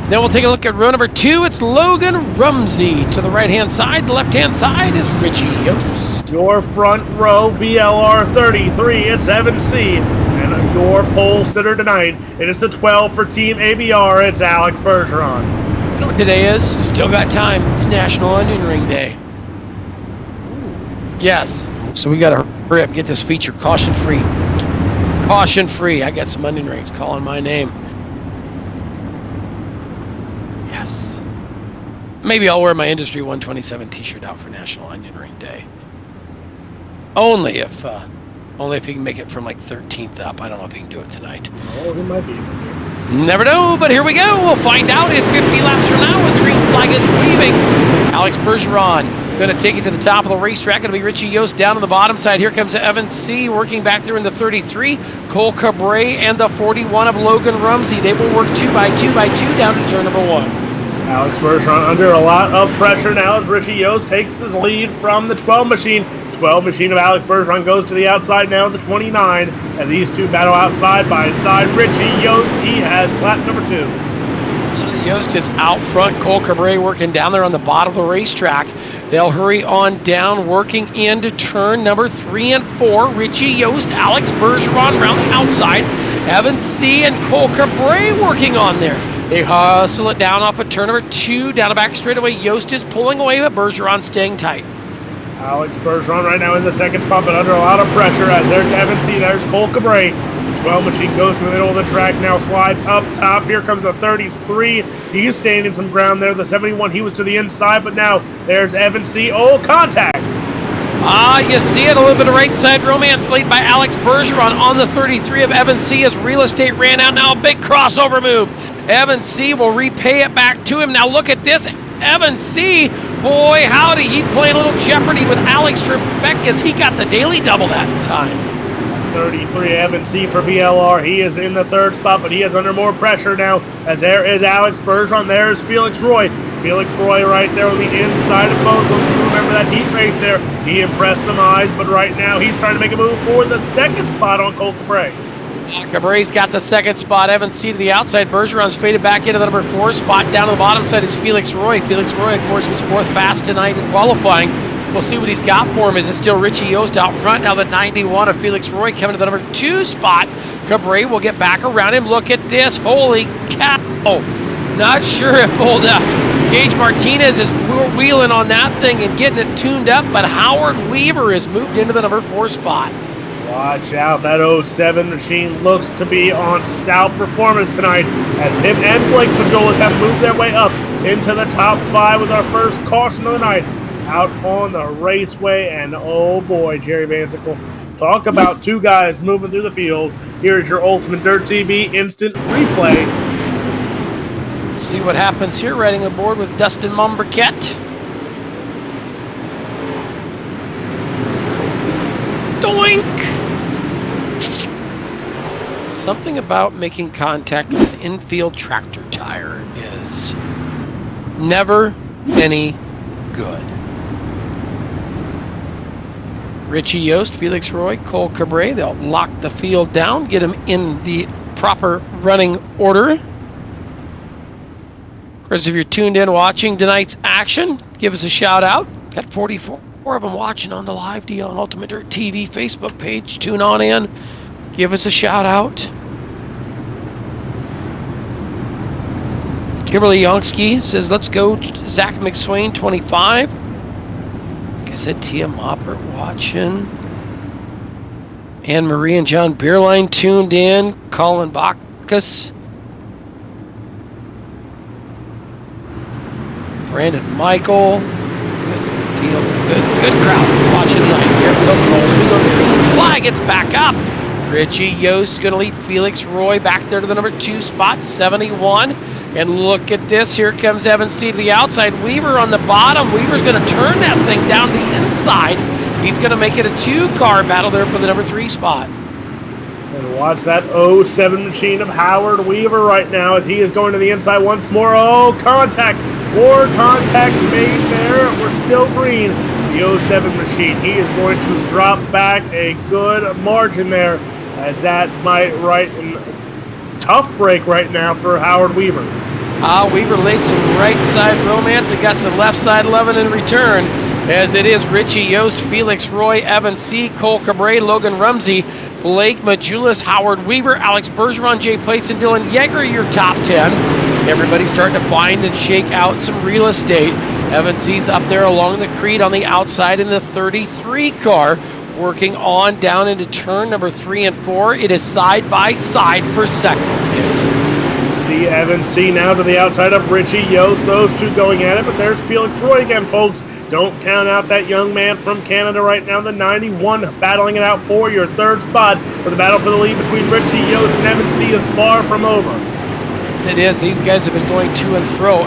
Then we'll take a look at row number 2. It's Logan Rumsey. To the right-hand side. The left-hand side is Richie Yost. Your front row, VLR 33, it's Evan C. And your pole sitter tonight, it is the 12 for Team ABR, it's Alex Bergeron. You know what today is? You still got time. It's National Onion Ring Day. Yes. So we got to hurry up and get this feature caution-free. Caution-free. I got some onion rings calling my name. Yes. Maybe I'll wear my Industry 127 t-shirt out for National Onion Ring Day. Only if he can make it from like 13th up. I don't know if he can do it tonight. Oh, he might be able to. Never know, but here we go. We'll find out in 50 laps from now as the green flag is waving. Alex Bergeron going to take it to the top of the racetrack. It'll be Richie Yost down on the bottom side. Here comes Evan C. working back there in the 33. Cole Cabray and the 41 of Logan Rumsey. They will work 2 by 2 by 2 down to turn number 1. Alex Bergeron under a lot of pressure now as Richie Yost takes the lead from the 12 machine. 12 machine of Alex Bergeron goes to the outside now, the 29. And these two battle outside by side. Richie Yost, he has lap number 2. Yost is out front. Cole Cabray working down there on the bottom of the racetrack. They'll hurry on down, working into turn number 3 and 4. Richie Yost, Alex Bergeron around the outside. Evan C. and Cole Cabray working on there. They hustle it down off of turn number 2, down the back straightaway. Yost is pulling away, but Bergeron staying tight. Alex Bergeron right now in the second spot, but under a lot of pressure as there's Evan C., there's Cole Cabray. The 12 machine goes to the middle of the track, now slides up top. Here comes the 33. He's gaining some ground there. The 71, he was to the inside, but now there's Evan C. Oh, contact! You see it, a little bit of right side romance laid by Alex Bergeron on the 33 of Evan C. as real estate ran out. Now a big crossover move. Evan C. will repay it back to him. Now look at this. Evan C., boy, howdy, he played a little Jeopardy with Alex Trebek as he got the daily double that time. 33 Evan C. for BLR. He is in the third spot, but he is under more pressure now as there is Alex Bergeron. There is Felix Roy. Felix Roy right there on the inside of both of them. Remember that heat race there. He impressed some eyes, but right now he's trying to make a move for the second spot on Cole Cabray. Cabray's got the second spot. Evan C. to the outside. Bergeron's faded back into the number 4 spot. Down to the bottom side is Felix Roy. Felix Roy, of course, was 4th fast tonight in qualifying. We'll see what he's got for him. Is it still Richie Yost out front? Now the 91 of Felix Roy coming to the number 2 spot. Cabray will get back around him. Look at this. Holy cow. Not sure if old Gage Martinez is wheeling on that thing and getting it tuned up, but Howard Weaver has moved into the number 4 spot. Watch out, that 07 machine looks to be on stout performance tonight as him and Blake Matjoulis have moved their way up into the top 5 with our first caution of the night out on the raceway. And oh boy, Jerry Vansickle, talk about two guys moving through the field. Here's your Ultimate Dirt TV instant replay. See what happens here, riding aboard with Dustin Mombriquette. Doink! Something about making contact with an infield tractor tire is never any good. Richie Yost, Felix Roy, Cole Cabray, they'll lock the field down, get him in the proper running order. Of course, if you're tuned in watching tonight's action, give us a shout out. Got 44 of them watching on the live deal on Ultimate Dirt TV Facebook page. Tune on in. Give us a shout out. Kimberly Yonski says, let's go Zach McSwain, 25. Like I said, Tia Moppert watching. Anne Marie and John Beerline tuned in. Colin Bacchus. Brandon Michael. Good field. Good crowd watching tonight here at Kokomo. As we go to the green flag, it's back up. Richie Yost going to lead Felix Roy back there to the number 2 spot, 71. And look at this. Here comes Evan C. to the outside. Weaver on the bottom. Weaver's going to turn that thing down the inside. He's going to make it a 2-car battle there for the number 3 spot. And watch that 07 machine of Howard Weaver right now as he is going to the inside once more. Oh, contact. More contact made there. We're still green. The 07 machine. He is going to drop back a good margin there as that might right in tough break right now for Howard Weaver. Weaver laid some right side romance and got some left side loving in return, as it is Richie Yost, Felix Roy, Evan C., Cole Cabray, Logan Rumsey, Blake Matjoulis, Howard Weaver, Alex Bergeron, Jay Place, and Dylan Yeager, your top 10. Everybody's starting to find and shake out some real estate. Evan C.'s up there along the creed on the outside in the 33 car, working on down into turn number 3 and 4. It is side by side for second. See Evan C. now to the outside of Richie Yost. Those two going at it, but there's Felix Roy again, folks. Don't count out that young man from Canada right now, the 91, battling it out for your 3rd spot. But the battle for the lead between Richie Yost and Evan C. is far from over. it is. These guys have been going to and fro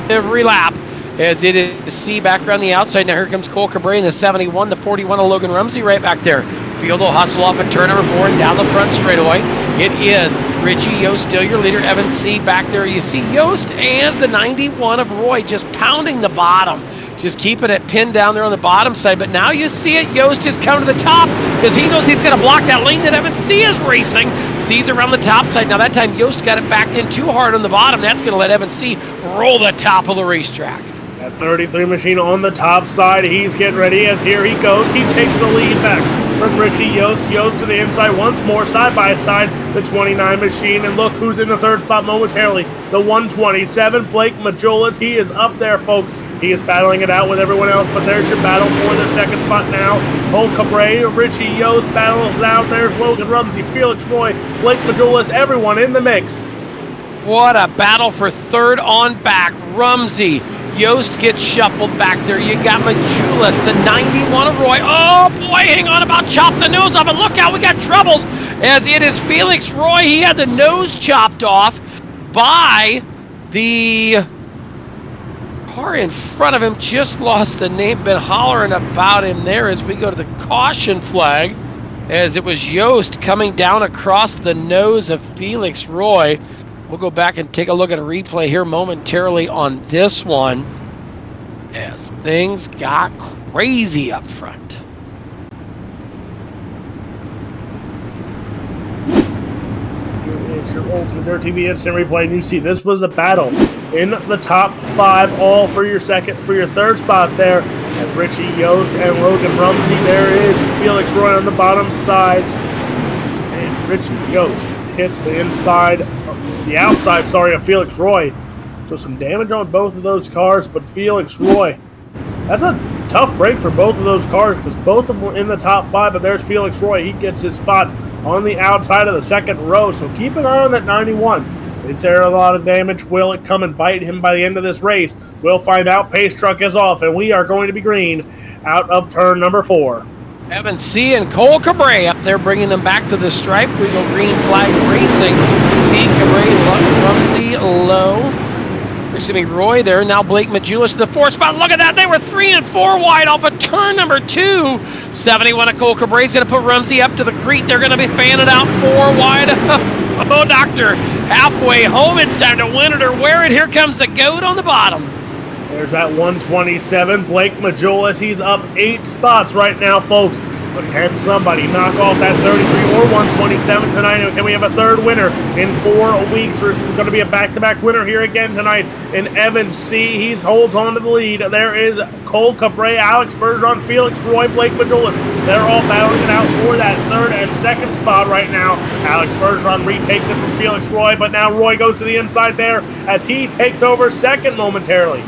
every lap, as it is Seay back around the outside. Now here comes Cole Cabre in the 71, the 41 of Logan Rumsey right back there. Field will hustle off at turn number 4 and down the front straightaway. It is Richie Yost, still your leader. Evan Seay back there. You see Yost and the 91 of Roy just pounding the bottom. Just keeping it pinned down there on the bottom side. But now you see it. Yost is coming to the top because he knows he's going to block that lane that Evan Seay is racing. Seay's around the top side. Now that time Yost got it backed in too hard on the bottom. That's going to let Evan Seay roll the top of the racetrack. That 33 machine on the top side. He's getting ready as here he goes. He takes the lead back from Richie Yost. Yost to the inside once more, side by side, the 29 machine. And look who's in the third spot momentarily. The 127, Blake Matjoulis. He is up there, folks. He is battling it out with everyone else, but there's your battle for the second spot now. Cole Cabre, Richie Yost battles it out. There's Logan Rumsey, Felix Roy, Blake Matjoulis, everyone in the mix. What a battle for third on back. Rumsey. Yost gets shuffled back there. You got Matjoulis, the 91 of Roy. Oh boy, hang on, about chopped the nose off. And look out, we got troubles as it is Felix Roy. He had the nose chopped off by the car in front of him. Just lost the name. Been hollering about him there as we go to the caution flag, as it was Yost coming down across the nose of Felix Roy. We'll go back and take a look at a replay here momentarily on this one, as things got crazy up front. Here is your UltimateDirtTV instant replay, and you see this was a battle in the top 5, all for your third spot there, as Richie Yost and Logan Rumsey. There is Felix Roy on the bottom side, and Richie Yost hits the outside of Felix Roy. So some damage on both of those cars, but Felix Roy, that's a tough break for both of those cars because both of them were in the top 5, but there's Felix Roy. He gets his spot on the outside of the second row, so keep an eye on that 91. Is there a lot of damage? Will it come and bite him by the end of this race? We'll find out. Pace truck is off, and we are going to be green out of turn number 4. Evan Seay and Cole Cabre up there bringing them back to the stripe. We go green flag racing. Seay, Cabre, Rumsey, low. Excuse me, Roy there. Now Blake Matjoulis to the 4th spot. Look at that. They were 3 and 4 wide off of turn number 2. 71 of Cole Cabre is going to put Rumsey up to the creek. They're going to be fanning out 4 wide. Oh, doctor. Halfway home. It's time to win it or wear it. Here comes the goat on the bottom. There's that 127, Blake Matjoulis. He's up 8 spots right now, folks. But can somebody knock off that 33 or 127 tonight? And can we have a third winner in 4 weeks? There's going to be a back-to-back winner here again tonight in Evan Seay. He holds on to the lead. There is Cole Cabre, Alex Bergeron, Felix Roy, Blake Matjoulis. They're all battling it out for that third and second spot right now. Alex Bergeron retakes it from Felix Roy, but now Roy goes to the inside there as he takes over second momentarily.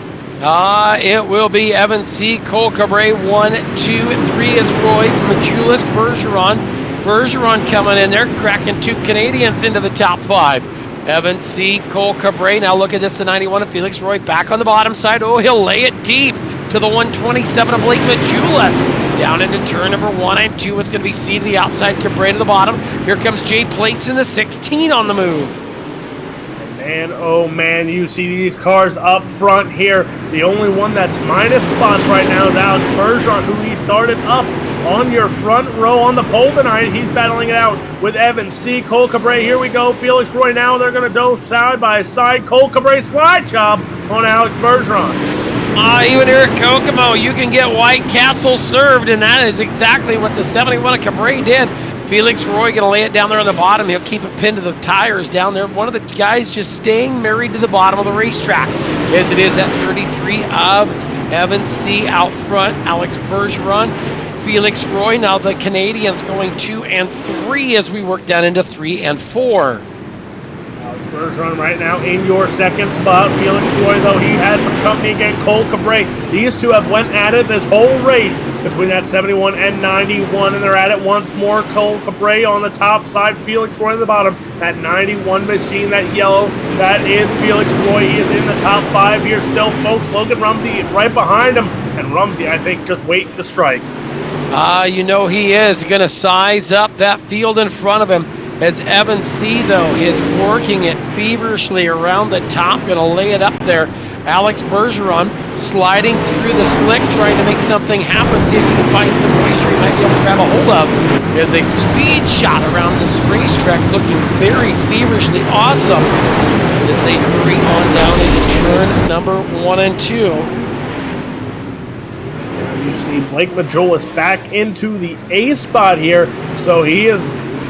It will be Evan Seay, Cole Cabre, 1, 2, 3 is Roy, Matjoulis, Bergeron. Bergeron coming in there, cracking 2 Canadians into the top 5. Evan Seay, Cole Cabre. Now look at this, the 91 of Felix Roy back on the bottom side. Oh, he'll lay it deep to the 127 of Blake Matjoulis. Down into turn number 1 and 2. It's going to be Seay to the outside, Cabre to the bottom. Here comes Jay Place in the 16 on the move. And oh man, you see these cars up front here. The only one that's minus spots right now is Alex Bergeron, who he started up on your front row on the pole tonight. He's battling it out with Evan Seay, Cole Cabre. Here we go. Felix Roy now. They're going to go side by side. Cole Cabre slide job on Alex Bergeron. Even here at Kokomo, you can get White Castle served, and that is exactly what the 71 of Cabre did. Felix Roy going to lay it down there on the bottom. He'll keep it pinned to the tires down there. One of the guys just staying married to the bottom of the racetrack, as it is at 33 of Evan Seay out front. Alex Bergeron, Felix Roy. Now the Canadians going 2 and 3 as we work down into 3 and 4. Alex Bergeron right now in your second spot. Felix Roy, though, he has some company again. Cole Cabre. These two have went at it this whole race between that 71 and 91, and they're at it once more. Cole Cabre on the top side, Felix Roy on the bottom. That 91 machine, that yellow, that is Felix Roy. He is in the top 5 here still, folks. Logan Rumsey right behind him, and Rumsey, I think, just waiting to strike. You know he is going to size up that field in front of him. as Evan C., though, is working it feverishly around the top, going to lay it up there. Alex Bergeron sliding through the slick, trying to make something happen, see if he can find some moisture he might be able to grab a hold of. There's a speed shot around this racetrack, looking very feverishly awesome as they hurry on down into turn number 1 and 2. You see Blake Matjoulis back into the A spot here, so he is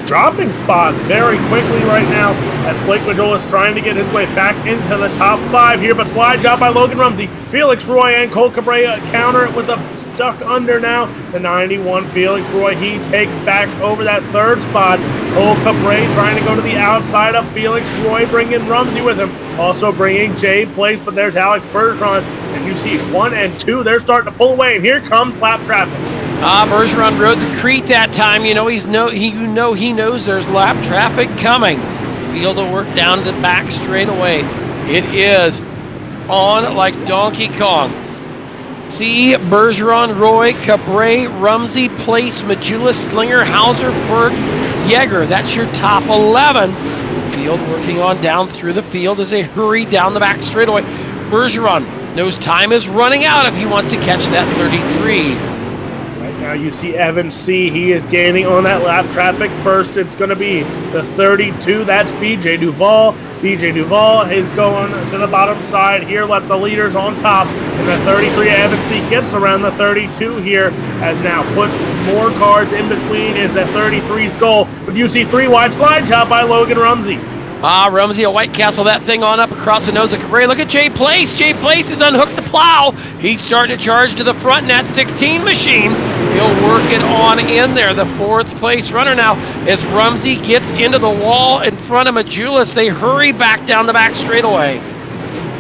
dropping spots very quickly right now as Blake Matjoulis trying to get his way back into the top 5 here, but slide job by Logan Rumsey. Felix Roy and Cole Cabrera counter it with a stuck under now. The 91 Felix Roy, he takes back over that 3rd spot. Cole Cabrera trying to go to the outside of Felix Roy, bringing Rumsey with him. Also bringing Jay Place, but there's Alex Bergeron. And you see 1 and 2, they're starting to pull away. And here comes lap traffic. Bergeron rode the creek that time. He knows there's lap traffic coming. Field of work down to the back straight away. It is on like Donkey Kong. See Bergeron, Roy, Cabrera, Rumsey, Place, Matjoulis, Slinger, Hauser, Burke, Yeager. That's your top 11. Field working on down through the field as they hurry down the back straightaway. Bergeron knows time is running out if he wants to catch that 33. Now you see Evan C., he is gaining on that lap traffic. First, it's going to be the 32. That's BJ Duval. BJ Duval is going to the bottom side here, left the leaders on top. And the 33 Evan C. gets around the 32 here, has now put more cars in between is the 33's goal. But you see 3 wide slide job by Logan Rumsey. Rumsey, a White Castle that thing on up across the nose of Cabrera. Look at Jay Place. Jay Place has unhooked the plow. He's starting to charge to the front in that 16 machine. He'll work it on in there. The 4th place runner now as Rumsey gets into the wall in front of Matjoulis. They hurry back down the back straightaway.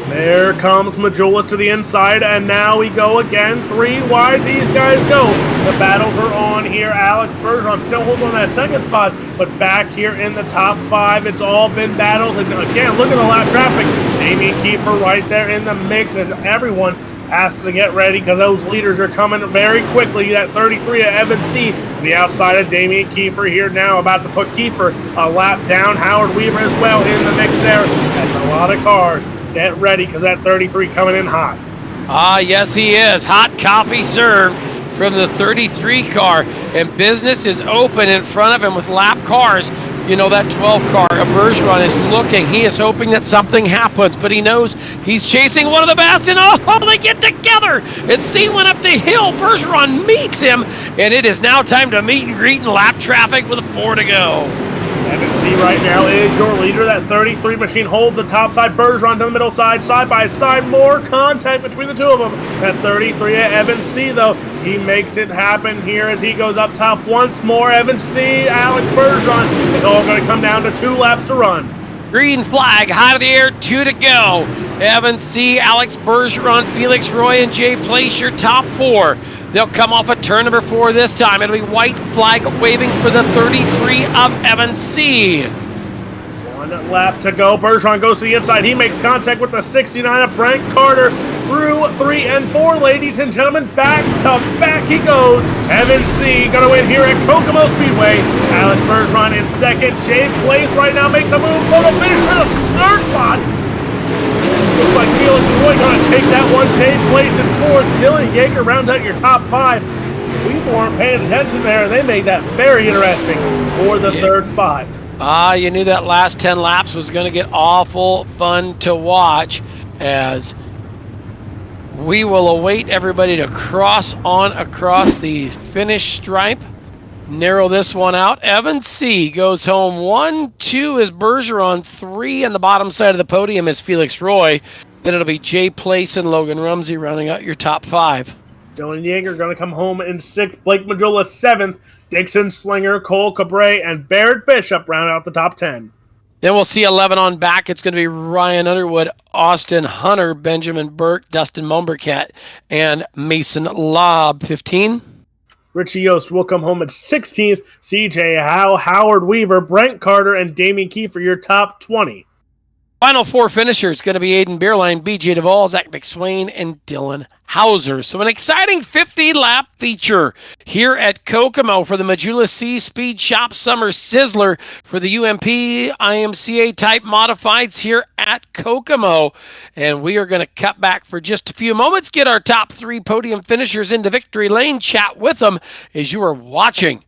There comes Matjoulis to the inside, and now we go again. 3 wide, these guys go. The battles are on here. Alex Bergeron still holds on that 2nd spot, but back here in the top 5, it's all been battles. And again, look at the lap traffic. Damien Kiefer right there in the mix as everyone has to get ready because those leaders are coming very quickly. That 33 of Evan C. to the outside of Damien Kiefer here now, about to put Kiefer a lap down. Howard Weaver as well in the mix there. That's a lot of cars. Get ready because that 33 coming in hot. Yes, he is. Hot coffee served from the 33 car, and business is open in front of him with lap cars. You know, that 12 car, Bergeron is looking. He is hoping that something happens, but he knows he's chasing one of the best, and they get together. As C went up the hill, Bergeron meets him, and it is now time to meet and greet in lap traffic with 4 to go. Evan C. right now is your leader. That 33 machine holds the top side. Bergeron to the middle side, side by side. More contact between the two of them. That 33 Evan C. though, he makes it happen here as he goes up top once more. Evan C., Alex Bergeron. It's all going to come down to 2 laps to run. Green flag, high to the air, 2 to go. Evan C., Alex Bergeron, Felix Roy, and Jay Place, your top 4. They'll come off at turn number 4 this time. It'll be white flag waving for the 33 of Evan C. 1 lap to go. Bergeron goes to the inside. He makes contact with the 69 of Brent Carter through 3 and 4. Ladies and gentlemen, back to back he goes. Evan C. going to win here at Kokomo Speedway. Alex Bergeron in 2nd. Jay Place right now makes a move for the finish for the 3rd spot. Looks like Felix Roy going to take that one. Jay Place in 4th. Dylan Yeager rounds out your top 5. We weren't paying attention there. They made that very interesting for the 3rd spot. You knew that last 10 laps was going to get awful fun to watch as we will await everybody to cross on across the finish stripe. Narrow this one out. Evan C. goes home 1, 2 is Bergeron, 3 on the bottom side of the podium is Felix Roy. Then it'll be Jay Place and Logan Rumsey rounding out your top 5. Dylan Yeager going to come home in 6th. Blake Matjoulis 7th. Dixon Slinger, Cole Cabrera, and Barrett Bishop round out the top 10. Then we'll see 11 on back. It's going to be Ryan Underwood, Austin Hunter, Benjamin Burke, Dustin Mombercat, and Mason Lobb. 15. Richie Yost will come home at 16th. CJ Howe, Howard Weaver, Brent Carter, and Damien Kiefer, your top 20. Final four finishers going to be Aiden Beerline, BJ Duvall, Zach McSwain, and Dylan Hauser. So an exciting 50-lap feature here at Kokomo for the Matjoulis-Seay Speed Shop Summer Sizzler for the UMP IMCA type modifieds here at Kokomo. And we are going to cut back for just a few moments, get our top three podium finishers into victory lane, chat with them as you are watching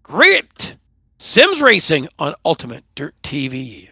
great Sims racing on Ultimate Dirt TV.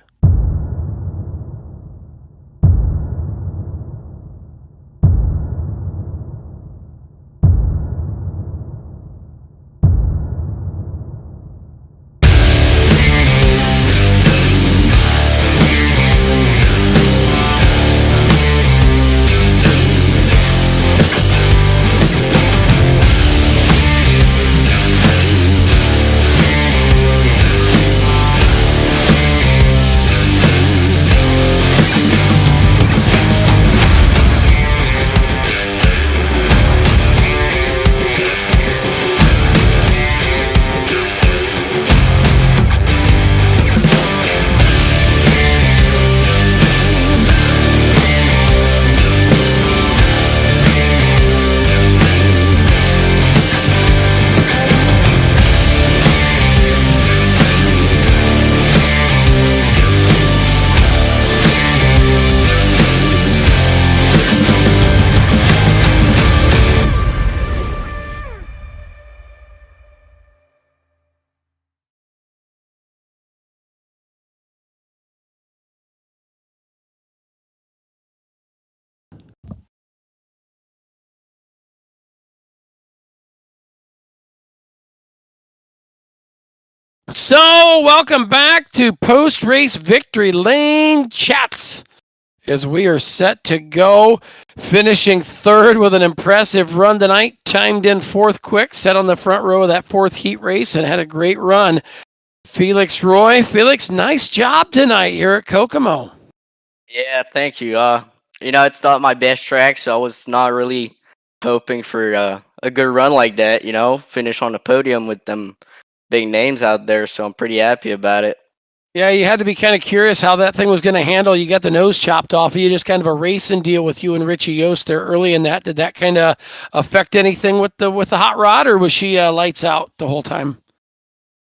So, welcome back to post-race victory lane chats as we are set to go, finishing third with an impressive run tonight, timed in fourth quick, set on the front row of that fourth heat race and had a great run. Felix Roy. Felix, nice job tonight here at Kokomo. Yeah, thank you. It's not my best track, so I was not really hoping for a good run like that, finish on the podium with them big names out there, so I'm pretty happy about it. Yeah, you had to be kind of curious how that thing was going to handle. You got the nose chopped off. You just kind of a racing deal with you and Richie Yost there early in that. Did that kind of affect anything with the hot rod, or was she lights out the whole time?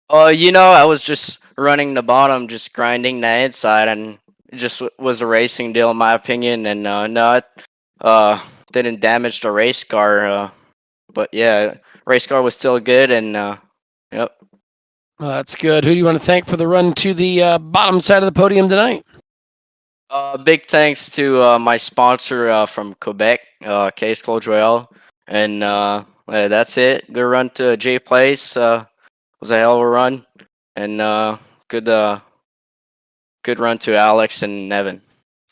I was just running the bottom, just grinding the inside, and it just was a racing deal in my opinion. And no, it didn't damage the race car. But yeah, race car was still good, and yep. Well, that's good. Who do you want to thank for the run to the bottom side of the podium tonight? Big thanks to my sponsor from Quebec, Case Claude Joel. And that's it. Good run to J Place. Was a hell of a run. And good run to Alex and Evan.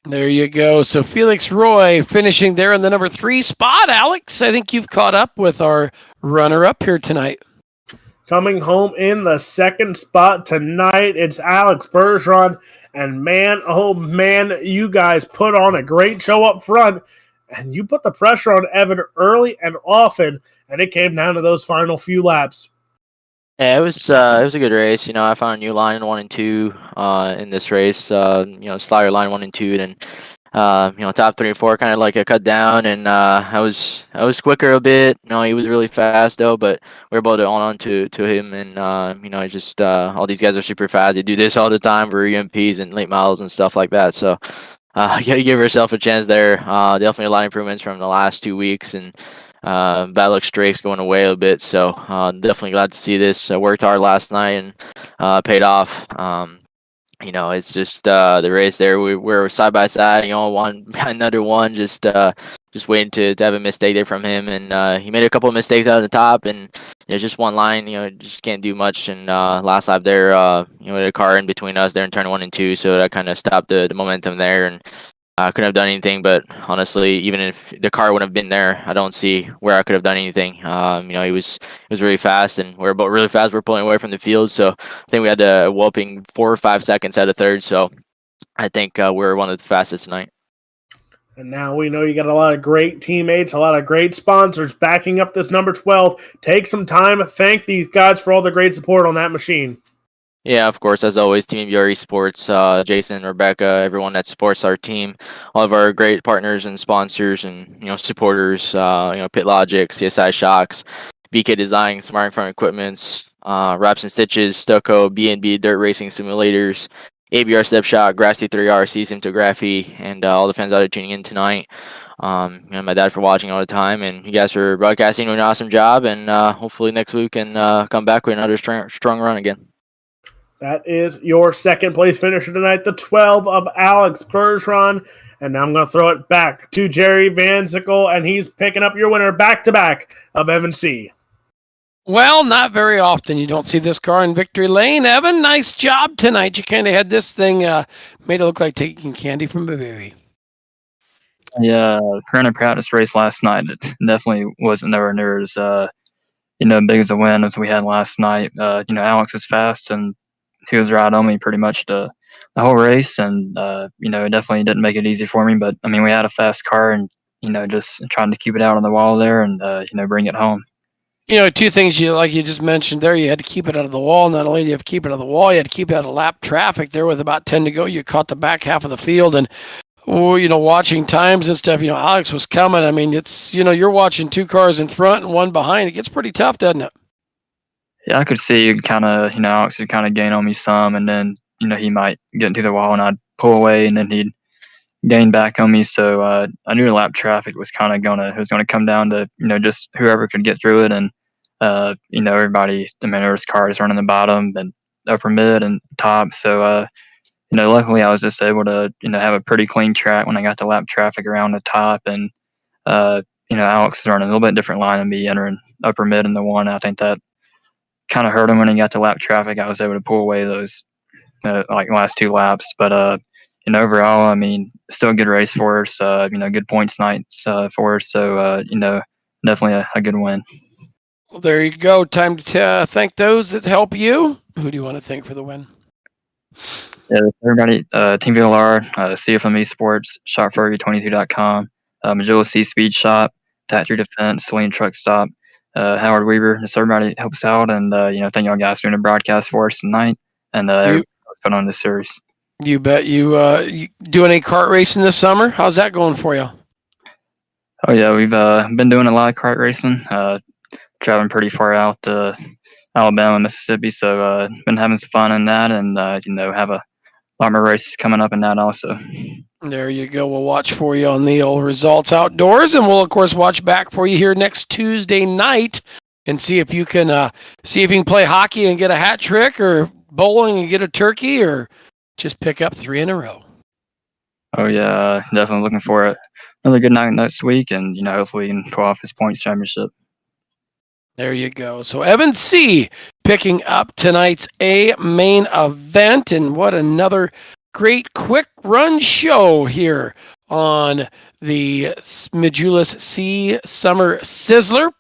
There you go. So Felix Roy finishing there in the number 3 spot. Alex, I think you've caught up with our runner-up here tonight. Coming home in the second spot tonight, it's Alex Bergeron. And man, oh man, you guys put on a great show up front. And you put the pressure on Evan early and often. And it came down to those final few laps. Yeah, it was a good race. I found a new line 1 and 2 in this race. Slayer line 1 and 2, and top 3 and 4 kind of like a cut down, and I was quicker a bit. He was really fast though, but we were able to hold on to him, and all these guys are super fast. They do this all the time for UMPs and late models and stuff like that. So you gotta give yourself a chance there. Definitely a lot of improvements from the last 2 weeks, and bad luck streaks going away a bit. So definitely glad to see this. I worked hard last night and paid off. It's just the race there. We're side by side. One another one. Just waiting to have a mistake there from him, and he made a couple of mistakes out of the top, and just one line. Just can't do much. And last lap there, we had a car in between us there in turn 1 and 2, so that kind of stopped the momentum there, and I couldn't have done anything. But honestly, even if the car wouldn't have been there, I don't see where I could have done anything. He was really fast, and we're both really fast. We're pulling away from the field, so I think we had a whopping 4 or 5 seconds out of third. So I think we're one of the fastest tonight. And now we know you got a lot of great teammates, a lot of great sponsors backing up this number 12. Take some time to thank these guys for all the great support on that machine. Yeah, of course, as always, Team BRE Sports, Jason, Rebecca, everyone that supports our team, all of our great partners and sponsors and, supporters, Pit Logic, CSI Shocks, BK Design, Smart Front Equipments, Wraps and Stitches, Stucco, B&B Dirt Racing Simulators, ABR Step Shot, Grassy 3R, Symptography, and all the fans out there tuning in tonight. My dad for watching all the time, and you guys for broadcasting, doing an awesome job, and hopefully next week we can come back with another strong run again. That is your second place finisher tonight, the 12 of Alex Bergeron. And now I'm going to throw it back to Jerry Van Sickle, and he's picking up your winner back-to-back of Evan C. Well, not very often you don't see this car in victory lane. Evan, nice job tonight. You kind of had this thing made it look like taking candy from a baby. Yeah, ran a practice race last night. It definitely wasn't nowhere near as big as a win as we had last night. Alex is fast, and he was right on me pretty much the whole race, and it definitely didn't make it easy for me. But I mean, we had a fast car, and just trying to keep it out on the wall there, and bring it home. Two things you just mentioned there. You had to keep it out of the wall. Not only do you have to keep it out of the wall, you had to keep it out of lap traffic. There with about 10 to go, you caught the back half of the field, and watching times and stuff. Alex was coming. I mean, it's you're watching two cars in front and one behind. It gets pretty tough, doesn't it? Yeah, I could see kind of, Alex would kind of gain on me some, and then, he might get into the wall and I'd pull away, and then he'd gain back on me. So I knew the lap traffic was kind of gonna come down to, just whoever could get through it, and everybody. I mean, there was cars running the bottom and upper mid and top. So luckily I was just able to have a pretty clean track when I got the lap traffic around the top, and Alex is running a little bit different line than me, entering upper mid in the one. I think that kind of hurt him when he got to lap traffic. I was able to pull away those last two laps, but overall, I mean, still a good race for us. Good points nights for us. So definitely a good win. Well, there you go. Time to thank those that help you. Who do you want to thank for the win? Yeah, everybody. Team VLR, CFM Esports, ShopFurry22.com, Matjoulis-Seay Speed Shop, Factory Defense, Celine Truck Stop, Howard Weaver. Just everybody helps out, and thank y'all guys for doing a broadcast for us tonight, and everybody else put on this series. You bet. You doing any kart racing this summer? How's that going for you? Oh yeah, we've been doing a lot of kart racing. Traveling pretty far out to Alabama, Mississippi, so been having some fun in that, and have a lot more races coming up in that also. There you go. We'll watch for you on the old Results Outdoors, and we'll of course watch back for you here next Tuesday night and see if you can play hockey and get a hat trick, or bowling and get a turkey, or just pick up 3 in a row. Oh yeah, definitely looking for it. Another good night next week, and hopefully we can pull off this points championship. There you go. So Evan C. picking up tonight's main event, and what another great quick run show here on the Matjoulis-Seay Summer Sizzler,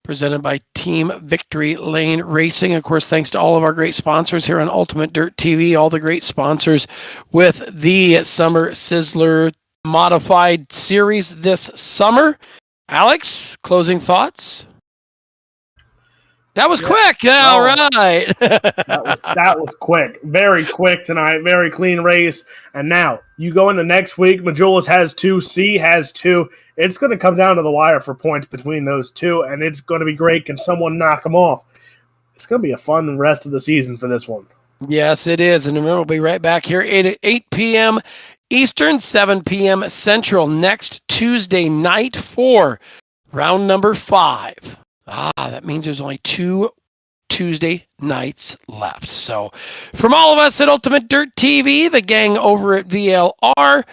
presented by Team Victory Lane Racing. Of course, thanks to all of our great sponsors here on Ultimate Dirt TV, all the great sponsors with the Summer Sizzler modified series this summer. Alex, closing thoughts? That was quick. All right. that was quick. Very quick tonight. Very clean race. And now you go into next week. Matjoulis has 2. C has 2. It's going to come down to the wire for points between those two, and it's going to be great. Can someone knock them off? It's going to be a fun rest of the season for this one. Yes, it is. And remember, we'll be right back here 8 p.m. Eastern, 7 p.m. Central next Tuesday night for round number 5. That means there's only 2 Tuesday nights left. So from all of us at Ultimate Dirt TV, the gang over at VLR,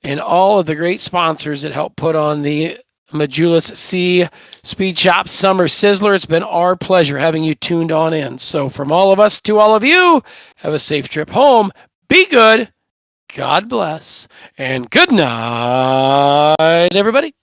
and all of the great sponsors that help put on the Matjoulis-Seay Speed Shop Summer Sizzler, it's been our pleasure having you tuned on in. So from all of us to all of you, have a safe trip home. Be good. God bless. And good night, everybody.